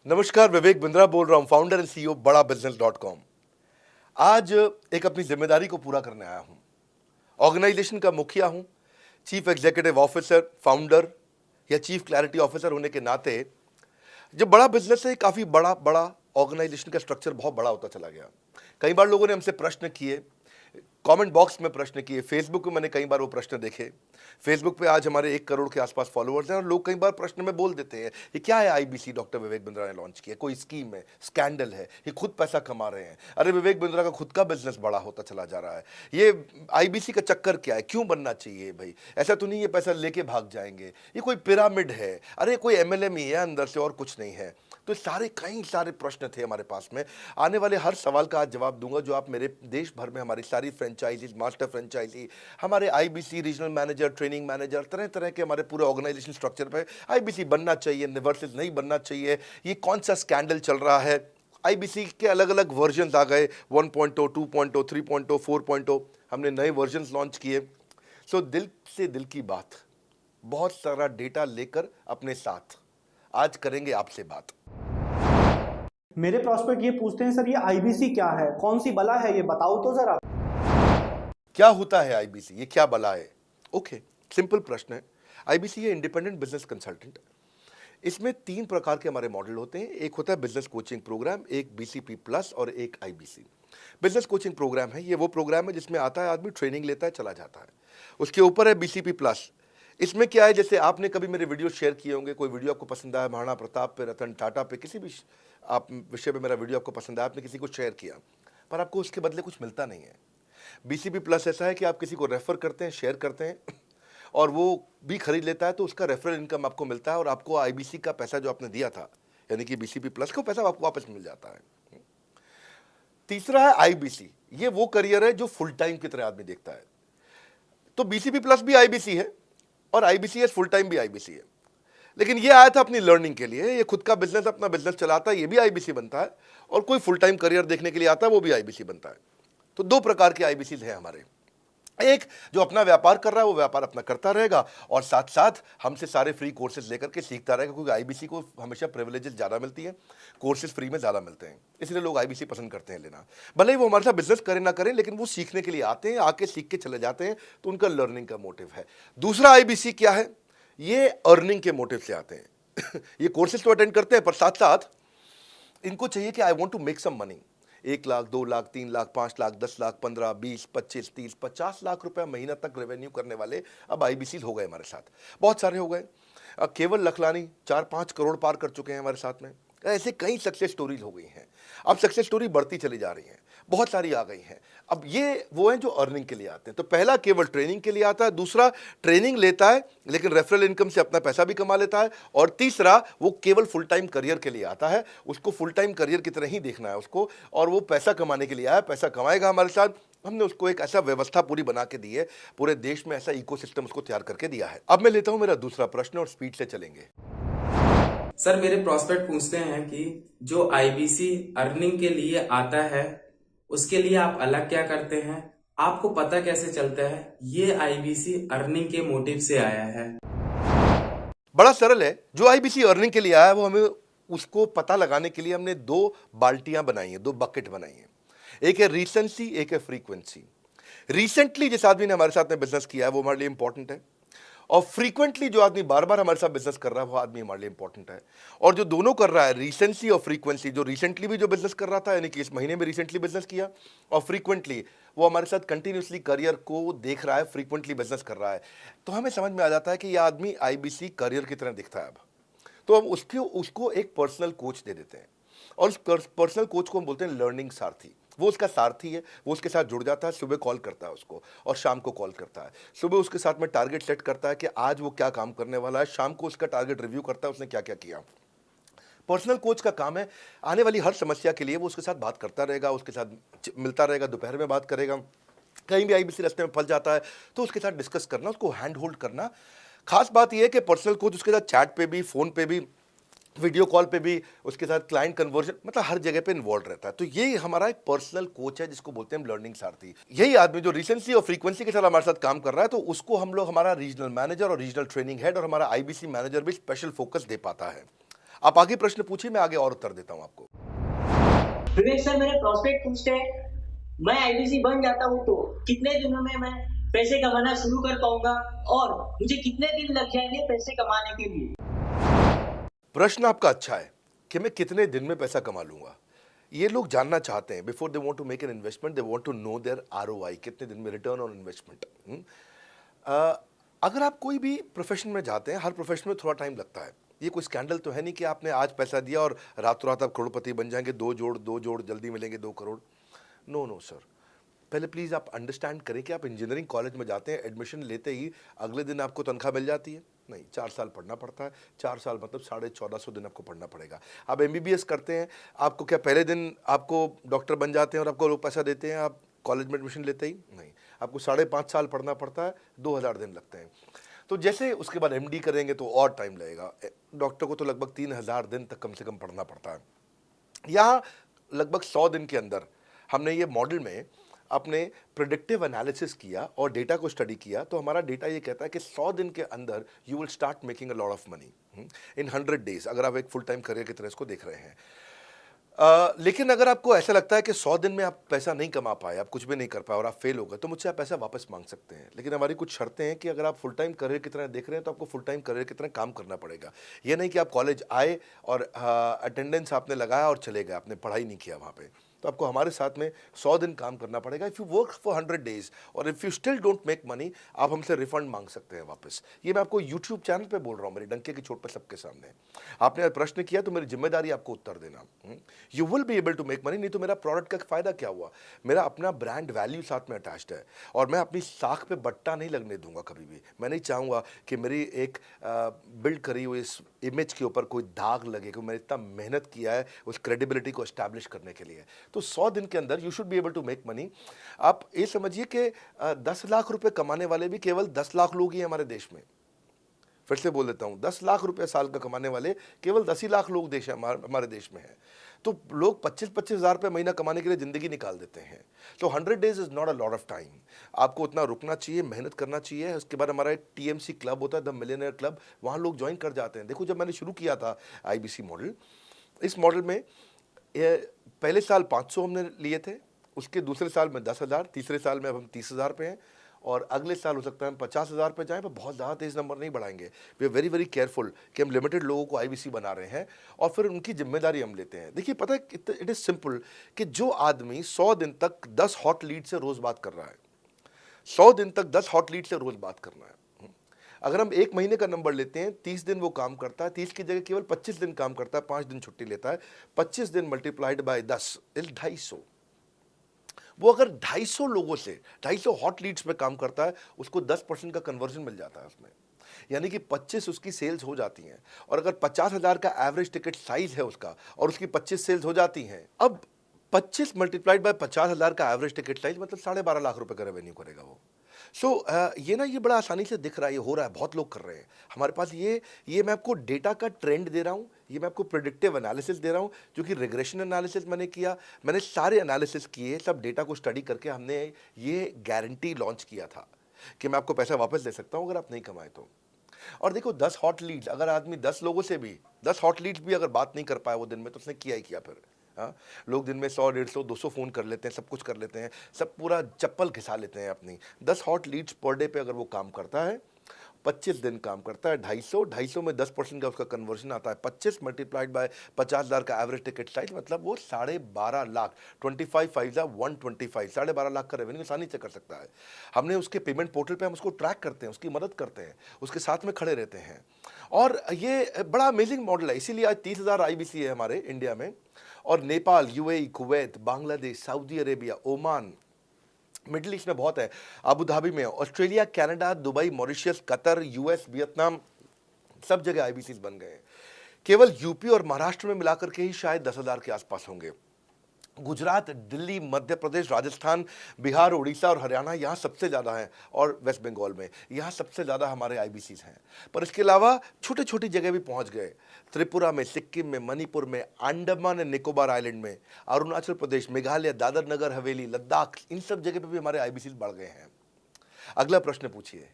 नमस्कार, विवेक बिंद्रा बोल रहा हूं, फाउंडर एंड सीईओ बड़ा बिजनेस .com। आज एक अपनी जिम्मेदारी को पूरा करने आया हूं। ऑर्गेनाइजेशन का मुखिया हूं, चीफ एग्जीक्यूटिव ऑफिसर, फाउंडर या चीफ क्लैरिटी ऑफिसर होने के नाते जब बड़ा बिजनेस है, काफी बड़ा बड़ा ऑर्गेनाइजेशन का स्ट्रक्चर बहुत बड़ा होता चला गया। कई बार लोगों ने हमसे प्रश्न किए, कमेंट बॉक्स में प्रश्न किए, फेसबुक पे मैंने कई बार वो प्रश्न देखे। फेसबुक पे आज हमारे 1 करोड़ के आसपास फॉलोअर्स हैं और लोग कई बार प्रश्न में बोल देते हैं, ये क्या है आईबीसी डॉक्टर विवेक बिंद्रा ने लॉन्च किया, कोई स्कीम है, स्कैंडल है, ये खुद पैसा कमा रहे हैं। अरे विवेक बिंद्रा का खुद का बिजनेस बड़ा होता चला जा रहा है, ये आईबीसी का चक्कर क्या है, क्यों बनना चाहिए भाई, ऐसा तो नहीं ये पैसा लेके भाग जाएंगे, ये कोई पिरामिड है, अरे कोई एमएलएम ही है अंदर से और कुछ नहीं है। तो कई सारे प्रश्न थे हमारे पास में। आने वाले हर सवाल का आज जवाब दूंगा जो आप मेरे देश भर में हमारी सारी फ्रेंचाइजीज, मास्टर फ्रेंचाइजी, हमारे IBC regional manager, training manager, तरह तरह के हमारे पूरे ऑर्गेनाइजेशन स्ट्रक्चर पे आईबीसी बनना चाहिए वर्सेस नहीं बनना चाहिए, ये कौन सा स्कैंडल चल रहा है। आईबीसी के अलग अलग वर्जन आ गए, 1.0, 2.0, 3.0, 4.0, हमने नए वर्जन लॉन्च किए। सो दिल से दिल की बात, बहुत सारा डेटा लेकर अपने साथ आज करेंगे आपसे बात। मेरे प्रॉस्पेक्ट ये पूछते हैं, सर ये आईबीसी क्या है, कौन सी बला है, ये बताओ तो जरा। क्या होता है आईबीसी, ये क्या बला है? ओके, सिंपल प्रश्न है। आईबीसी ये इंडिपेंडेंट बिजनेस कंसल्टेंट। इसमें 3 प्रकार के हमारे मॉडल होते हैं। एक होता है बिजनेस कोचिंग प्रोग्राम, एक बीसीपी प्लस और एक आईबीसी। बिजनेस कोचिंग प्रोग्राम है, ये वो प्रोग्राम है जिसमें आता है आदमी, ट्रेनिंग लेता है, चला जाता है। उसके ऊपर है बीसीपी प्लस। इसमें क्या है, जैसे आपने कभी मेरे वीडियो शेयर किए होंगे, कोई वीडियो आपको पसंद आया, महाराणा प्रताप पे, रतन टाटा पे, किसी भी आप विषय पे मेरा वीडियो आपको पसंद आया, आपने किसी को शेयर किया, पर आपको उसके बदले कुछ मिलता नहीं है। बीसीपी प्लस ऐसा है कि आप किसी को रेफर करते हैं, शेयर करते हैं और वो भी खरीद लेता है, तो उसका रेफरल इनकम आपको मिलता है और आपको आईबीसी का पैसा जो आपने दिया था, यानी कि बीसीपी प्लस का पैसा आपको वापस मिल जाता है। तीसरा है आईबीसी, ये वो करियर है जो फुल टाइम की तरह आदमी देखता है। तो बीसीपी प्लस भी आईबीसी है और आईबीसी फुल टाइम भी आईबीसी है। लेकिन ये आया था अपनी लर्निंग के लिए, ये खुद का बिजनेस, अपना बिजनेस चलाता है, ये भी आईबीसी बनता है, और कोई फुल टाइम करियर देखने के लिए आता है, वो भी आईबीसी बनता है। तो 2 प्रकार के आईबीसी हैं हमारे। एक जो अपना व्यापार कर रहा है वो व्यापार अपना करता रहेगा और साथ साथ हमसे सारे फ्री कोर्सेज लेकर के सीखता रहेगा, क्योंकि आईबीसी को हमेशा प्रिविलेजेस ज़्यादा मिलती है, कोर्सेज फ्री में ज़्यादा मिलते हैं, इसलिए लोग आईबीसी पसंद करते हैं लेना। भले ही वो हमारे साथ बिजनेस करें ना करें, लेकिन वो सीखने के लिए आते हैं, आके सीख के चले जाते हैं, तो उनका लर्निंग का मोटिव है। दूसरा आईबीसी क्या है, ये अर्निंग के मोटिव से आते हैं ये कोर्सेज तो अटेंड करते हैं, पर साथ साथ इनको चाहिए कि I want to make some money. 1 lakh, 2 lakh, 3 lakh, 5 lakh, 10 lakh, 15, 20, 25, 30, 50 lakh रुपए महीना तक रेवेन्यू करने वाले अब आईबीसी हो गए हमारे साथ, बहुत सारे हो गए। केवल लखलानी 4-5 करोड़ पार कर चुके हैं हमारे साथ में। ऐसे कई सक्सेस स्टोरीज हो गई हैं, अब सक्सेस स्टोरी बढ़ती चली जा रही हैं, बहुत सारी आ गई हैं। अब ये वो हैं जो अर्निंग के लिए आते हैं। तो पहला केवल ट्रेनिंग के लिए आता है, दूसरा ट्रेनिंग लेता है लेकिन रेफरल इनकम से अपना पैसा भी कमा लेता है, और तीसरा वो केवल फुल टाइम करियर के लिए आता है, उसको फुल टाइम करियर की तरह ही देखना है उसको, और वो पैसा कमाने के लिए आया, पैसा कमाएगा हमारे साथ। हमने उसको एक ऐसा व्यवस्था पूरी बना के दी है, पूरे देश में ऐसा इकोसिस्टम उसको तैयार करके दिया है। अब मैं लेता हूं मेरा दूसरा प्रश्न और स्पीड से चलेंगे। सर मेरे प्रोस्पेक्ट पूछते हैं कि जो आईबीसी अर्निंग के लिए आता है उसके लिए आप अलग क्या करते हैं, आपको पता कैसे चलता है ये आईबीसी अर्निंग के मोटिव से आया है? बड़ा सरल है, जो आईबीसी अर्निंग के लिए आया है वो हमें उसको पता लगाने के लिए हमने 2 बाल्टियां बनाई हैं, 2 बकेट बनाई हैं। एक है रीसेंसी, एक है फ्रीक्वेंसी। रिसेंटली जिस आदमी ने हमारे साथ में बिजनेस किया है वो हमारे लिए इंपॉर्टेंट है, और फ्रीक्वेंटली जो आदमी बार बार हमारे साथ बिजनेस कर रहा है वो आदमी हमारे लिए इंपॉर्टेंट है। और जो दोनों कर रहा है, रिसेंसी और फ्रीक्वेंसी, जो रिसेंटली भी जो बिजनेस कर रहा था, यानी कि इस महीने में रिसेंटली बिजनेस किया, और फ्रीक्वेंटली वो हमारे साथ कंटिन्यूसली करियर को देख रहा है, फ्रीक्वेंटली बिजनेस कर रहा है, तो हमें समझ में आ जाता है कि यह आदमी आईबीसी करियर की तरह दिखता है। अब तो हम उसको एक पर्सनल कोच दे देते हैं, और उस पर्सनल कोच को हम बोलते हैं लर्निंग सारथी। वो उसका सारथी है, वो उसके साथ जुड़ जाता है, सुबह कॉल करता है उसको और शाम को कॉल करता है। सुबह उसके साथ में टारगेट सेट करता है कि आज वो क्या काम करने वाला है, शाम को उसका टारगेट रिव्यू करता है उसने क्या क्या किया। पर्सनल कोच का काम है आने वाली हर समस्या के लिए वो उसके साथ बात करता रहेगा, उसके साथ मिलता रहेगा, दोपहर में बात करेगा, कहीं भी आईबीसी रास्ते में फंस जाता है तो उसके साथ डिस्कस करना, उसको हैंड होल्ड करना। खास बात यह है कि पर्सनल कोच उसके साथ चैट पे भी, फोन पे भी, वीडियो कॉल पे भी, उसके साथ क्लाइंट कन्वर्जन, मतलब हर जगह पे इन्वॉल्व रहता है। तो ये हमारा एक पर्सनल कोच है जिसको बोलते हैं हम लर्निंग सारथी। यही आदमी जो रिसेंसी और फ्रीक्वेंसी के साथ हमारे साथ काम कर रहा है, तो उसको हम लोग हमारा रीजनल मैनेजर और रीजनल ट्रेनिंग हेड और हमारा आईबीसी मैनेजर भी स्पेशल फोकस दे पाता है। आप आगे प्रश्न पूछिए, मैं आगे और उत्तर देता हूं आपको। विवेक सर, मेरे प्रोस्पेक्ट पूछते हैं, मैं आईबीसी बन जाता हूँ तो कितने दिनों में मैं पैसे कमाना शुरू कर पाऊंगा और मुझे कितने दिन लग जाएंगे पैसे कमाने के लिए? प्रश्न आपका अच्छा है कि मैं कितने दिन में पैसा कमा लूंगा। ये लोग जानना चाहते हैं, before they want to make an investment they want to know their ROI, कितने दिन में रिटर्न ऑन इन्वेस्टमेंट। अगर आप कोई भी प्रोफेशन में जाते हैं, हर प्रोफेशन में थोड़ा टाइम लगता है। ये कोई स्कैंडल तो है नहीं कि आपने आज पैसा दिया और रातों रात आप करोड़पति बन जाएंगे, दो जोड़ जल्दी मिलेंगे 2 करोड़। नो नो सर, पहले प्लीज़ आप अंडरस्टैंड करें कि आप इंजीनियरिंग कॉलेज में जाते हैं, एडमिशन लेते ही अगले दिन आपको तनख्वाह मिल जाती है? नहीं, 4 साल पढ़ना पड़ता है। 4 साल मतलब 1450 दिन आपको पढ़ना पड़ेगा। आप एमबीबीएस करते हैं, आपको क्या पहले दिन आपको डॉक्टर बन जाते हैं और आपको लोग पैसा देते हैं आप कॉलेज में एडमिशन लेते ही? नहीं, आपको 5.5 साल पढ़ना पड़ता है, 2000 दिन लगते हैं। तो जैसे उसके बाद एमडी करेंगे तो और टाइम लगेगा। डॉक्टर को तो लगभग 3000 दिन तक कम से कम पढ़ना पड़ता है। यहाँ लगभग 100 दिन के अंदर हमने ये मॉडल में अपने प्रिडिक्टिव एनालिसिस किया और डेटा को स्टडी किया, तो हमारा डेटा ये कहता है कि 100 दिन के अंदर you will start making a lot of money in 100 days, अगर आप एक फुल टाइम करियर की तरह इसको देख रहे हैं। लेकिन अगर आपको ऐसा लगता है कि 100 दिन में आप पैसा नहीं कमा पाए, आप कुछ भी नहीं कर पाए और आप फेल हो गए, तो मुझसे आप पैसा वापस मांग सकते हैं। लेकिन हमारी कुछ शर्तें हैं कि अगर आप फुल टाइम करियर की तरह देख रहे हैं तो आपको फुल टाइम करियर की तरह काम करना पड़ेगा। ये नहीं कि आप कॉलेज आए और अटेंडेंस आपने लगाया और चले गए, आपने पढ़ाई नहीं किया वहाँ पे। तो आपको हमारे साथ में 100 दिन काम करना पड़ेगा। If you work for 100 days और if you still don't make money, आप हमसे रिफंड मांग सकते हैं वापस। ये मैं आपको यूट्यूब चैनल पे बोल रहा हूँ, मेरे डंके की चोट पे सबके सामने। आपने प्रश्न किया तो मेरी जिम्मेदारी आपको उत्तर देना। You will be able to make money, नहीं तो मेरा प्रोडक्ट का फायदा क्या हुआ? मेरा अपना ब्रांड वैल्यू साथ में अटैच्ड है और मैं अपनी साख पे बट्टा नहीं लगने दूंगा कभी भी। मैं नहीं चाहूँगा कि मेरी एक बिल्ड करी हुई इस इमेज के ऊपर कोई दाग लगे, क्योंकि मैंने इतना मेहनत किया है उस क्रेडिबिलिटी को एस्टैब्लिश करने के लिए। तो 100 दिन के अंदर you should be able to make money. आप ये समझिए कि 10 लाख रुपए कमाने वाले भी केवल 10 लाख लोग ही हमारे देश में। फिर से बोल देता हूं, 10 लाख रुपए साल का कमाने वाले केवल 10 ही लाख लोग देश हमारे देश में हैं। तो लोग 25-25 हज़ार रुपये महीना कमाने के लिए ज़िंदगी निकाल देते हैं। तो 100 days is not a lot of time. आपको उतना रुकना चाहिए, मेहनत करना चाहिए। उसके बाद हमारा एक टीएमसी क्लब होता है, द मिलियनेयर क्लब, वहाँ लोग ज्वाइन कर जाते हैं। देखो, जब मैंने शुरू किया था आईबीसी मॉडल, इस मॉडल में पहले साल 500 हमने लिए थे, उसके दूसरे साल में 10,000, तीसरे साल में अब हम 30,000 पे हैं और अगले साल हो सकता है हम 50,000 पे जाएं, पर बहुत ज़्यादा तेज़ नंबर नहीं बढ़ाएंगे। We are very very careful कि हम लिमिटेड लोगों को आईबीसी बना रहे हैं और फिर उनकी जिम्मेदारी हम लेते हैं। देखिए, पता है इट इज़ सिंपल कि जो आदमी 100 दिन तक 10 हॉट लीड से रोज़ बात कर रहा है, 100 दिन तक 10 हॉट लीड से रोज़ बात करना है। अगर हम 1 महीने का नंबर लेते हैं, 30 दिन वो काम करता है, 30 की जगह केवल 25 दिन काम करता है, 5 दिन छुट्टी लेता है, 25 दिन मल्टीप्लाइड बाय 10 इज 250। वो अगर 250 लोगों से 250 हॉट लीड्स पे काम करता है, उसको 10% का कन्वर्जन मिल जाता है उसमें, यानी कि 25 उसकी सेल्स हो जाती हैं। और अगर 50,000 का एवरेज टिकट साइज है उसका और उसकी 25 सेल्स हो जाती हैं, अब 25 मल्टीप्लाइड बाय 50,000 का एवरेज टिकट साइज मतलब 12.5 लाख रुपए का रेवेन्यू करेगा वो। ये ना, ये बड़ा आसानी से दिख रहा है, ये हो रहा है, बहुत लोग कर रहे हैं हमारे पास। ये मैं आपको डेटा का ट्रेंड दे रहा हूँ, ये मैं आपको प्रेडिक्टिव एनालिसिस दे रहा हूँ, जो कि रिग्रेशन एनालिसिस मैंने किया। मैंने सारे एनालिसिस किए, सब डेटा को स्टडी करके हमने ये गारंटी लॉन्च किया था कि मैं आपको पैसा वापस दे सकता हूँ अगर आप नहीं कमाए तो। और देखो, 10 हॉट लीड्स, अगर आदमी 10 लोगों से भी 10 हॉट लीड्स भी अगर बात नहीं कर पाया वो दिन में, तो उसने किया ही किया फिर। हाँ, लोग दिन में 100, 150, 200 फ़ोन कर लेते हैं, सब कुछ कर लेते हैं, सब पूरा चप्पल घिसा लेते हैं अपनी। 10 हॉट लीड्स पर डे पे अगर वो काम करता है, 25 दिन काम करता है, 250 में 10% का उसका कन्वर्जन आता है, 25 मल्टीप्लाइड बाय 50,000 का एवरेज टिकट साइज, मतलब वो 12.5 लाख, 25 5 125, 12.5 लाख का रेवेन्यू आसानी से कर सकता है। हमने उसके पेमेंट पोर्टल पे हम उसको ट्रैक करते हैं, उसकी मदद करते हैं, उसके साथ में खड़े रहते हैं। और ये बड़ा अमेजिंग मॉडल है, इसीलिए आज 30,000 आईबीसी है हमारे इंडिया में। और Nepal, UAE, Kuwait, Bangladesh, Saudi Arabia, Oman, middle east में बहुत है, अबू धाबी में, Australia, Canada, Dubai, Mauritius, Qatar, US, Vietnam, सब जगह आईबीसीज बन गए हैं। केवल यूपी और महाराष्ट्र में मिलाकर के ही शायद 10,000 के आसपास होंगे। गुजरात, दिल्ली, मध्य प्रदेश, राजस्थान, बिहार, उड़ीसा और हरियाणा, यहाँ सबसे ज़्यादा हैं, और वेस्ट बंगाल में यहाँ सबसे ज़्यादा हमारे आईबीसीज हैं। पर इसके अलावा छोटी छोटी जगह भी पहुँच गए, त्रिपुरा में, सिक्किम में, मणिपुर में, अंडमान एंड निकोबार आइलैंड में, अरुणाचल प्रदेश, मेघालय, दादर नगर हवेली, लद्दाख, इन सब जगह पे भी हमारे आईबीसीज बढ़ गए हैं। अगला प्रश्न पूछिए।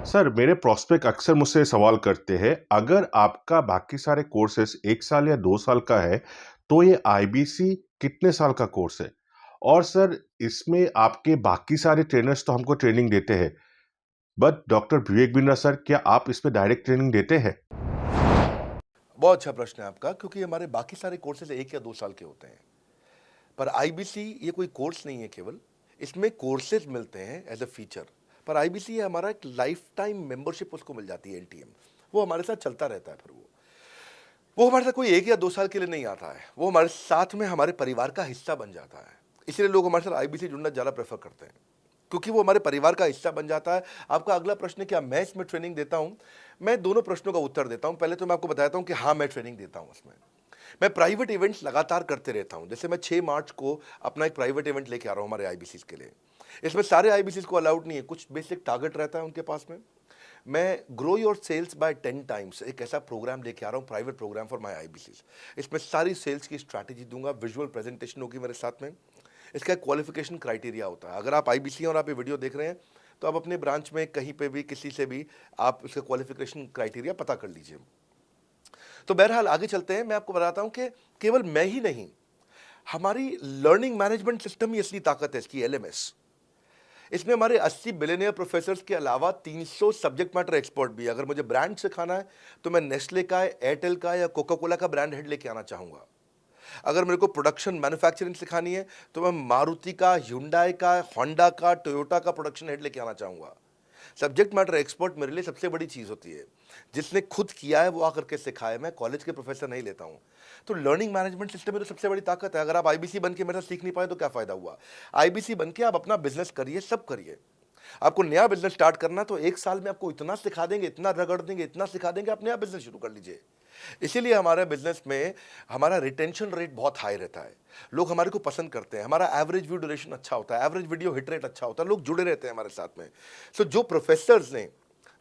सर, मेरे प्रोस्पेक्ट अक्सर मुझसे सवाल करते हैं, अगर आपका बाकी सारे कोर्सेस 1 साल या 2 साल का है, तो ये आईबीसी कितने साल का कोर्स है? और सर, इसमें आपके बाकी सारे ट्रेनर्स तो हमको ट्रेनिंग देते हैं, but doctor Vivek Bindra sir, क्या आप इसमें डायरेक्ट ट्रेनिंग देते हैं? बहुत अच्छा प्रश्न है आपका, क्योंकि हमारे बाकी सारे कोर्सेज 1 या 2 साल के होते हैं, पर आईबीसी ये कोई कोर्स नहीं है केवल, इसमें कोर्सेज मिलते हैं एज अ फीचर। पर आईबीसी हमारा एक लाइफ टाइम मेंबरशिप उसको मिल जाती है, एलटीएम, वो हमारे साथ चलता रहता है। फिर वो हमारे साथ कोई 1 या 2 साल के लिए नहीं आता है, वो हमारे साथ में हमारे परिवार का हिस्सा बन जाता है। इसलिए लोग हमारे साथ आईबीसी जुड़ना ज़्यादा प्रेफर करते हैं, क्योंकि वो हमारे परिवार का हिस्सा बन जाता है। आपका अगला प्रश्न है, क्या मैं इसमें ट्रेनिंग देता हूँ? मैं दोनों प्रश्नों का उत्तर देता हूँ। पहले तो मैं आपको बताता हूँ कि हाँ, मैं ट्रेनिंग देता हूँ उसमें। मैं प्राइवेट इवेंट्स लगातार करते रहता हूँ। जैसे मैं 6 मार्च को अपना एक प्राइवेट इवेंट लेके आ रहा हूँ हमारे आईबीसी के लिए। इसमें सारे आईबीसी को अलाउड नहीं है, कुछ बेसिक टारगेट रहता है उनके पास में। मैं grow your sales by 10 times एक ऐसा प्रोग्राम लेके आ रहा हूँ, private programme for my IBC. इसमें सारी सेल्स की स्ट्रैटेजी दूंगा, विजुअल प्रेजेंटेशन होगी मेरे साथ में। इसका एक क्वालिफिकेशन क्राइटेरिया होता है। अगर आप आईबीसी और आप ये वीडियो देख रहे हैं, तो आप अपने ब्रांच में कहीं पे भी किसी से भी आप इसका क्वालिफिकेशन क्राइटेरिया पता कर लीजिए। तो बहरहाल आगे चलते हैं। मैं आपको बताता हूं कि केवल मैं ही नहीं, हमारी लर्निंग मैनेजमेंट सिस्टम ही असली ताकत है इसकी, एलएमएस। इसमें हमारे 80 बिलियनियर प्रोफेसर्स के अलावा 300 सब्जेक्ट मैटर एक्सपर्ट भी है। अगर मुझे ब्रांड सिखाना है, तो मैं नेस्ले का, एयरटेल का या कोका कोला का ब्रांड हेड लेके आना चाहूँगा। अगर मेरे को प्रोडक्शन मैन्युफैक्चरिंग सिखानी है, तो मैं मारुति का, ह्युंडई का, होंडा का, टोयोटा का प्रोडक्शन हेड लेके आना चाहूँगा। सब्जेक्ट मैटर एक्सपर्ट मेरे लिए सबसे बड़ी चीज़ होती है। जिसने खुद किया है वो आकर के सिखाए। मैं कॉलेज के प्रोफेसर नहीं लेता हूँ। तो लर्निंग मैनेजमेंट सिस्टम में तो सबसे बड़ी ताकत है। अगर आप आईबीसी बन के मेरे साथ सीख नहीं पाए तो क्या फ़ायदा हुआ? आईबीसी बन के आप अपना बिजनेस करिए, सब करिए। आपको नया बिजनेस स्टार्ट करना, तो 1 साल में आपको इतना सिखा देंगे, इतना रगड़ देंगे, इतना सिखा देंगे, आप नया बिजनेस शुरू कर लीजिए। इसीलिए हमारे बिजनेस में हमारा रिटेंशन रेट बहुत हाई रहता है। लोग हमारे को पसंद करते हैं। हमारा एवरेज व्यू ड्यूरेशन अच्छा होता है, एवरेज वीडियो हिट रेट अच्छा होता है, लोग जुड़े रहते हैं हमारे साथ में। सो जो प्रोफेसर्स ने,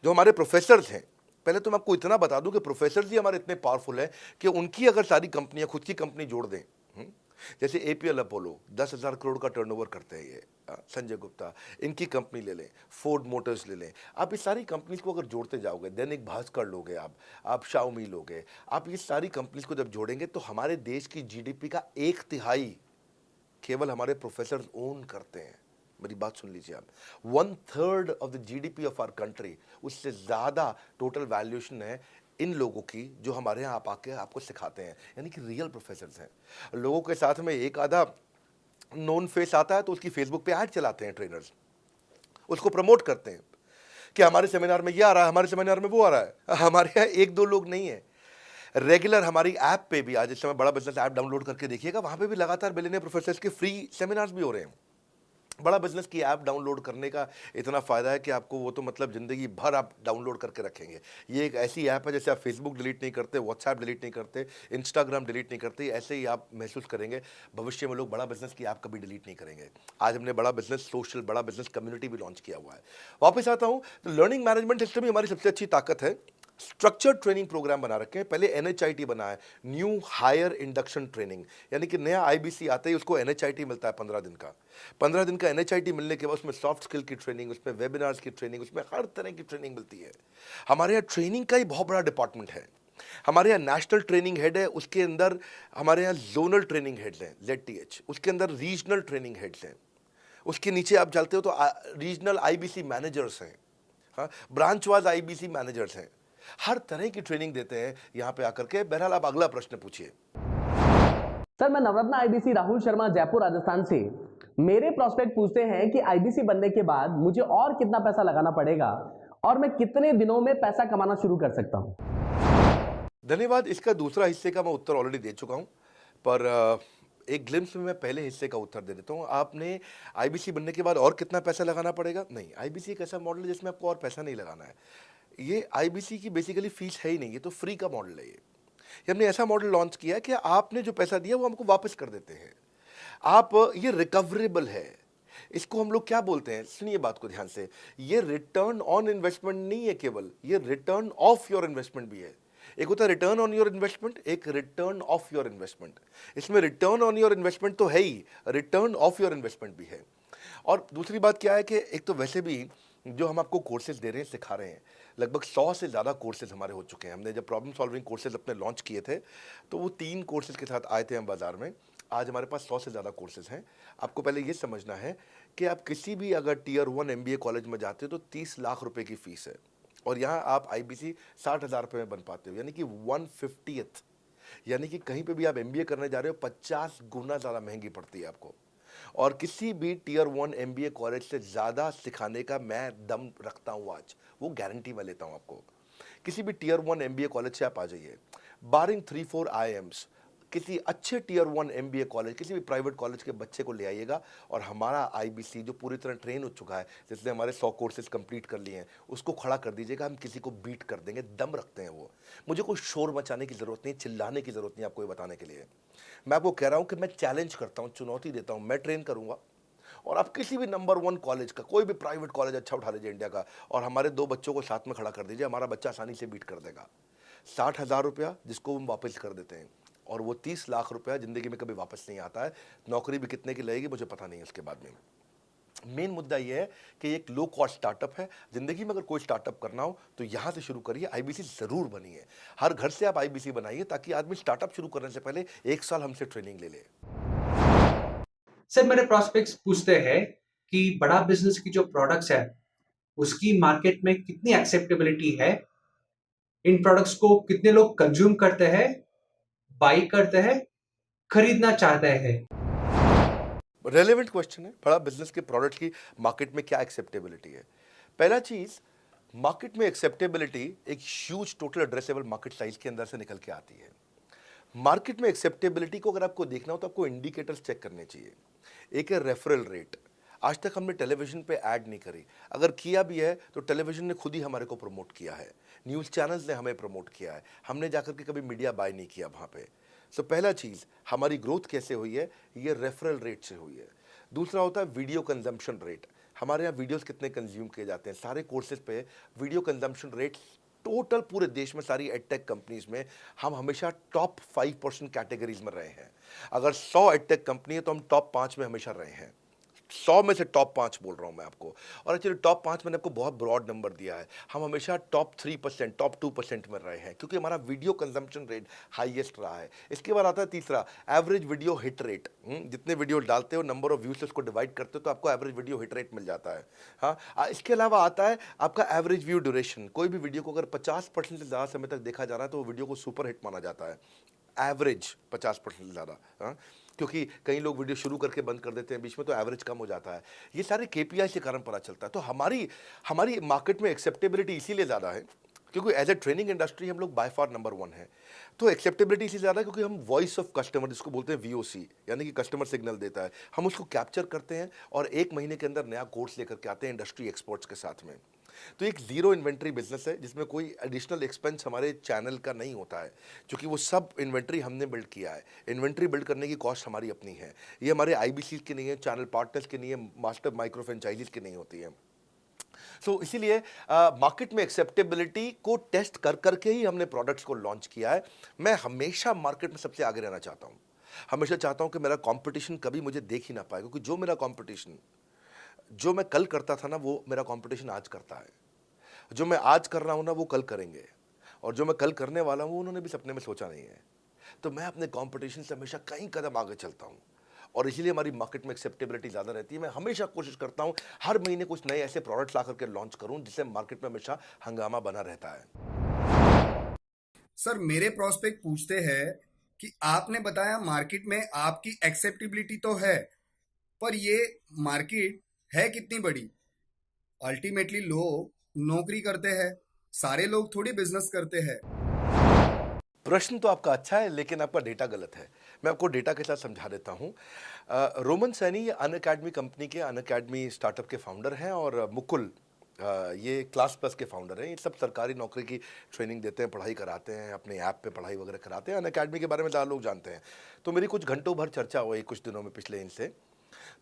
जो हमारे प्रोफेसर्स हैं, पहले तो मैं आपको इतना बता दूं कि प्रोफेसर्स ही हमारे इतने पावरफुल हैं कि उनकी अगर सारी कंपनियां खुद की कंपनी जोड़ दें, जैसे एपीएल अपोलो 10,000 करोड़ का टर्नओवर करते हैं ये, संजय गुप्ता, इनकी कंपनी ले लें, फोर्ड मोटर्स ले लें। आप इस सारी कंपनीज को अगर जोड़ते जाओगे, दैनिक भास्कर लोगे, आप शाओमी लोगे, आप ये सारी कंपनीज को जब जोड़ेंगे, तो हमारे देश की जीडीपी का 1/3 केवल हमारे प्रोफेसर ओन करते हैं। मेरी बात सुन लीजिए आप, 1/3 of the GDP of our country, उससे ज़्यादा टोटल वैल्यूएशन है इन लोगों की, जो हमारे यहाँ आप आके आपको सिखाते हैं, यानी कि रियल प्रोफेसर्स हैं। लोगों के साथ में एक आधा नोन फेस आता है, तो उसकी फेसबुक पे ऐड चलाते हैं ट्रेनर्स, उसको प्रमोट करते हैं कि हमारे सेमिनार में ये आ रहा है, हमारे सेमिनार में वो आ रहा है। हमारे यहाँ 1-2 लोग नहीं है, रेगुलर हमारी ऐप पे भी, आज इस समय बड़ा बिजनेस ऐप डाउनलोड करके देखिएगा, वहाँ पे भी लगातार बिलियनियर प्रोफेसर्स के फ्री सेमिनार्स भी हो रहे हैं। बड़ा बिजनेस की ऐप डाउनलोड करने का इतना फ़ायदा है कि आपको वो तो मतलब ज़िंदगी भर आप डाउनलोड करके रखेंगे। ये एक ऐसी ऐप है, जैसे आप फेसबुक डिलीट नहीं करते, व्हाट्सएप डिलीट नहीं करते, इंस्टाग्राम डिलीट नहीं करते, ऐसे ही आप महसूस करेंगे। भविष्य में लोग बड़ा बिजनेस की ऐप कभी डिलीट नहीं करेंगे। आज हमने बड़ा बिजनेस सोशल, बड़ा बिजनेस कम्युनिटी भी लॉन्च किया हुआ है। वापस आता हूँ, तो लर्निंग मैनेजमेंट सिस्टम ही हमारी सबसे अच्छी ताकत है। स्ट्रक्चर्ड ट्रेनिंग प्रोग्राम बना रखे हैं। पहले एनएचआईटी बना है, न्यू हायर इंडक्शन ट्रेनिंग, यानी कि नया आईबीसी आते ही उसको एनएचआईटी मिलता है 15 दिन का। 15 दिन का एनएचआईटी मिलने के बाद उसमें सॉफ्ट स्किल की ट्रेनिंग, उसमें वेबिनार्स की ट्रेनिंग, उसमें हर तरह की ट्रेनिंग मिलती है। हमारे यहाँ ट्रेनिंग का ही बहुत बड़ा डिपार्टमेंट है। हमारे यहाँ नेशनल ट्रेनिंग हेड है, उसके अंदर हमारे यहाँ जोनल ट्रेनिंग हेड्स हैं, ZTH, उसके अंदर रीजनल ट्रेनिंग हेड्स हैं, उसके नीचे आप चलते हो तो रीजनल आईबीसी मैनेजर्स हैं, हाँ, ब्रांच वाइज आईबीसी मैनेजर्स हैं। हर तरह की ट्रेनिंग देते हैं यहाँ पे आकर के। बहरहाल आप अगला प्रश्न पूछिए। सर, मैं नवरत्न आईबीसी राहुल शर्मा, जयपुर राजस्थान से। मेरे प्रोस्पेक्ट पूछते हैं कि आईबीसी बनने के बाद मुझे और कितना पैसा लगाना पड़ेगा और मैं कितने दिनों में पैसा कमाना शुरू कर सकता हूं? धन्यवाद। इसका दूसरा हिस्से का मैं उत्तर ऑलरेडी दे चुका हूँ, पर एक ग्लिम्स में मैं पहले हिस्से का उत्तर दे देता हूँ। आपने आईबीसी बनने के बाद और कितना पैसा लगाना पड़ेगा? नहीं, आईबीसी एक ऐसा मॉडल है जिसमें आपको और पैसा नहीं लगाना है। ये आईबीसी की बेसिकली फीस है ही नहीं, ये तो फ्री का मॉडल है। ये हमने ऐसा मॉडल लॉन्च किया कि आपने जो पैसा दिया वो हमको वापस कर देते हैं आप। ये रिकवरेबल है। इसको हम लोग क्या बोलते हैं, सुनिए बात को ध्यान से, ये रिटर्न ऑन इन्वेस्टमेंट नहीं है केवल, ये रिटर्न ऑफ योर इन्वेस्टमेंट भी है। एक होता है रिटर्न ऑन योर इन्वेस्टमेंट, एक रिटर्न ऑफ योर इन्वेस्टमेंट। इसमें रिटर्न ऑन योर इन्वेस्टमेंट तो है ही, रिटर्न ऑफ योर इन्वेस्टमेंट भी है। और दूसरी बात क्या है कि एक तो वैसे भी जो हम आपको कोर्सेज दे रहे हैं, सिखा रहे हैं, लगभग 100 से ज़्यादा कोर्सेज हमारे हो चुके हैं। हमने जब प्रॉब्लम सॉल्विंग कोर्सेज अपने लॉन्च किए थे तो वो 3 कोर्सेज के साथ आए थे हम बाज़ार में। आज हमारे पास 100 से ज़्यादा कोर्सेज हैं। आपको पहले ये समझना है कि आप किसी भी अगर टियर 1 MBA कॉलेज में जाते हो तो 30 लाख रुपए की फ़ीस है, और यहाँ आप IBC 60,000 रुपये में बन पाते हो, यानी कि 1/50th। यानी कि कहीं पे भी आप MBA करने जा रहे हो 50 गुना ज़्यादा महंगी पड़ती है आपको। और किसी भी टियर 1 MBA कॉलेज से ज़्यादा सिखाने का मैं दम रखता हूँ आज, वो गारंटी मैं लेता हूँ आपको। किसी भी टियर 1 MBA कॉलेज से आप आ जाइए, बारिंग 3-4 IIMs, किसी अच्छे टियर 1 MBA कॉलेज, किसी भी प्राइवेट कॉलेज के बच्चे को ले आइएगा, और हमारा IBC जो पूरी तरह ट्रेन हो चुका है, जिसने हमारे 100 कोर्सेज कंप्लीट कर लिए हैं, उसको खड़ा कर दीजिएगा, हम किसी को बीट कर देंगे। दम रखते हैं वो। मुझे कोई शोर मचाने की ज़रूरत नहीं, चिल्लाने की ज़रूरत नहीं आपको ये बताने के लिए। मैं आपको कह रहा हूँ कि मैं चैलेंज करता हूँ, चुनौती देता हूँ, मैं ट्रेन करूँगा, और आप किसी भी नंबर 1 कॉलेज का, कोई भी प्राइवेट कॉलेज अच्छा उठा लीजिए इंडिया का, और हमारे 2 बच्चों को साथ में खड़ा कर दीजिए, हमारा बच्चा आसानी से बीट कर देगा। 60,000 रुपया जिसको हम वापस कर देते हैं, और वो 30 लाख रुपया ज़िंदगी में कभी वापस नहीं आता है। नौकरी भी कितने की लगेगी मुझे पता नहीं है उसके बाद में। मेन मुद्दा ये है कि एक लो कॉस्ट स्टार्टअप है। ज़िंदगी में अगर कोई स्टार्टअप करना हो तो यहाँ से शुरू करिए, IBC ज़रूर बनिए। हर घर से आप IBC बनाइए, ताकि आदमी स्टार्टअप शुरू करने से पहले 1 साल हमसे ट्रेनिंग ले ले। सर मेरे प्रोस्पेक्ट्स पूछते हैं कि बड़ा बिजनेस की जो प्रोडक्ट्स है उसकी मार्केट में कितनी एक्सेप्टेबिलिटी है, इन प्रोडक्ट्स को कितने लोग कंज्यूम करते हैं, बाई करते हैं, खरीदना चाहते हैं। रेलेवेंट क्वेश्चन है। बड़ा बिजनेस के प्रोडक्ट की मार्केट में क्या एक्सेप्टेबिलिटी है? पहला चीज़, मार्केट में एक्सेप्टेबिलिटी एक huge total addressable market size के अंदर से निकल के आती है। मार्केट में एक्सेप्टेबिलिटी को अगर आपको देखना हो तो आपको इंडिकेटर्स चेक करने चाहिए। एक है रेफरल रेट। आज तक हमने टेलीविजन पे ऐड नहीं करी, अगर किया भी है तो टेलीविजन ने खुद ही हमारे को प्रमोट किया है, न्यूज़ चैनल्स ने हमें प्रमोट किया है, हमने जाकर के कभी मीडिया बाय नहीं किया वहाँ पे। सो पहला चीज़, हमारी ग्रोथ कैसे हुई है, ये रेफरल रेट से हुई है। दूसरा होता है वीडियो कंजम्पशन रेट। हमारे यहाँ वीडियोस कितने कंज्यूम किए जाते हैं, सारे कोर्सेज पे वीडियो कंजम्पशन रेट टोटल पूरे देश में सारी एडटेक कंपनीज में हम हमेशा टॉप 5% कैटेगरीज में रहे हैं। अगर 100 एडटेक कंपनी है तो हम टॉप 5 में हमेशा रहे हैं। 100 में से टॉप 5 बोल रहा हूँ मैं आपको, और एक्चुअली टॉप 5 मैंने आपको बहुत ब्रॉड नंबर दिया है। हम हमेशा टॉप 3%, टॉप 2% में रहे हैं, क्योंकि हमारा वीडियो कंजम्पशन रेट हाईएस्ट रहा है। इसके बाद आता है तीसरा, एवरेज वीडियो हिट रेट। जितने वीडियो डालते हो, नंबर ऑफ व्यूज से उसको डिवाइड करते हो तो आपको एवरेज वीडियो हिट रेट मिल जाता है। हाँ, इसके अलावा आता है आपका एवरेज व्यू ड्यूरेशन। कोई भी वीडियो को अगर 50% से ज़्यादा समय तक देखा जा रहा है तो वो वीडियो को सुपर हिट माना जाता है। एवरेज 50% से ज़्यादा, क्योंकि कई लोग वीडियो शुरू करके बंद कर देते हैं बीच में, तो एवरेज कम हो जाता है। ये सारे KPI के कारण पता चलता है। तो हमारी मार्केट में एक्सेप्टेबिलिटी इसीलिए ज़्यादा है क्योंकि एज ए ट्रेनिंग इंडस्ट्री हम लोग बाय फार नंबर 1 है। तो एक्सेप्टेबिलिटी इसलिए ज़्यादा है क्योंकि हम वॉइस ऑफ कस्टमर, जिसको बोलते हैं VOC, यानी कि कस्टमर सिग्नल देता है, हम उसको कैप्चर करते हैं और 1 महीने के अंदर नया कोर्स लेकर के आते हैं इंडस्ट्री एक्सपर्ट्स के साथ में। तो एक जीरो इन्वेंट्री बिजनेस है जिसमें कोई एडिशनल एक्सपेंस हमारे चैनल का नहीं होता है, क्योंकि वो सब इन्वेंट्री हमने बिल्ड किया है। इन्वेंट्री बिल्ड करने की कॉस्ट हमारी अपनी है। ये हमारे IBC की नहीं है, चैनल पार्टनर्स की नहीं है, मास्टर माइक्रो फ्रेंचाइजीज की नहीं होती है। सो इसीलिए मार्केट में एक्सेप्टेबिलिटी को टेस्ट कर करके ही हमने प्रोडक्ट्स को लॉन्च किया है। मैं हमेशा मार्केट में सबसे आगे रहना चाहता हूँ। हमेशा चाहता हूँ कि मेरा कंपटीशन कभी मुझे देख ही ना पाए, क्योंकि जो मेरा कंपटीशन, जो मैं कल करता था ना, वो मेरा कंपटीशन आज करता है। जो मैं आज कर रहा हूँ ना, वो कल करेंगे, और जो मैं कल करने वाला हूँ उन्होंने भी सपने में सोचा नहीं है। तो मैं अपने कंपटीशन से हमेशा कई कदम आगे चलता हूँ, और इसीलिए हमारी मार्केट में एक्सेप्टेबिलिटी ज़्यादा रहती है। मैं हमेशा कोशिश करता हूँ हर महीने कुछ नए ऐसे प्रोडक्ट्स ला करके लॉन्च करूँ जिससे मार्केट में हमेशा हंगामा बना रहता है। सर मेरे प्रोस्पेक्ट पूछते हैं कि आपने बताया मार्केट में आपकी एक्सेप्टेबिलिटी तो है, पर ये मार्केट है कितनी बड़ी? अल्टीमेटली लोग नौकरी करते हैं, सारे लोग थोड़ी बिजनेस करते हैं। प्रश्न तो आपका अच्छा है, लेकिन आपका डेटा गलत है। मैं आपको डेटा के साथ समझा देता हूँ। रोमन सैनी ये अनअकैडमी कंपनी के, अनअकैडमी स्टार्टअप के फाउंडर हैं, और मुकुल ये क्लास प्लस के फाउंडर हैं। ये सब सरकारी नौकरी की ट्रेनिंग देते हैं, पढ़ाई कराते हैं, अपने ऐप पे पढ़ाई वगैरह कराते हैं। अनअकैडमी के बारे में ज़्यादा लोग जानते हैं। तो मेरी कुछ घंटों भर चर्चा हुई कुछ दिनों में पिछले इनसे।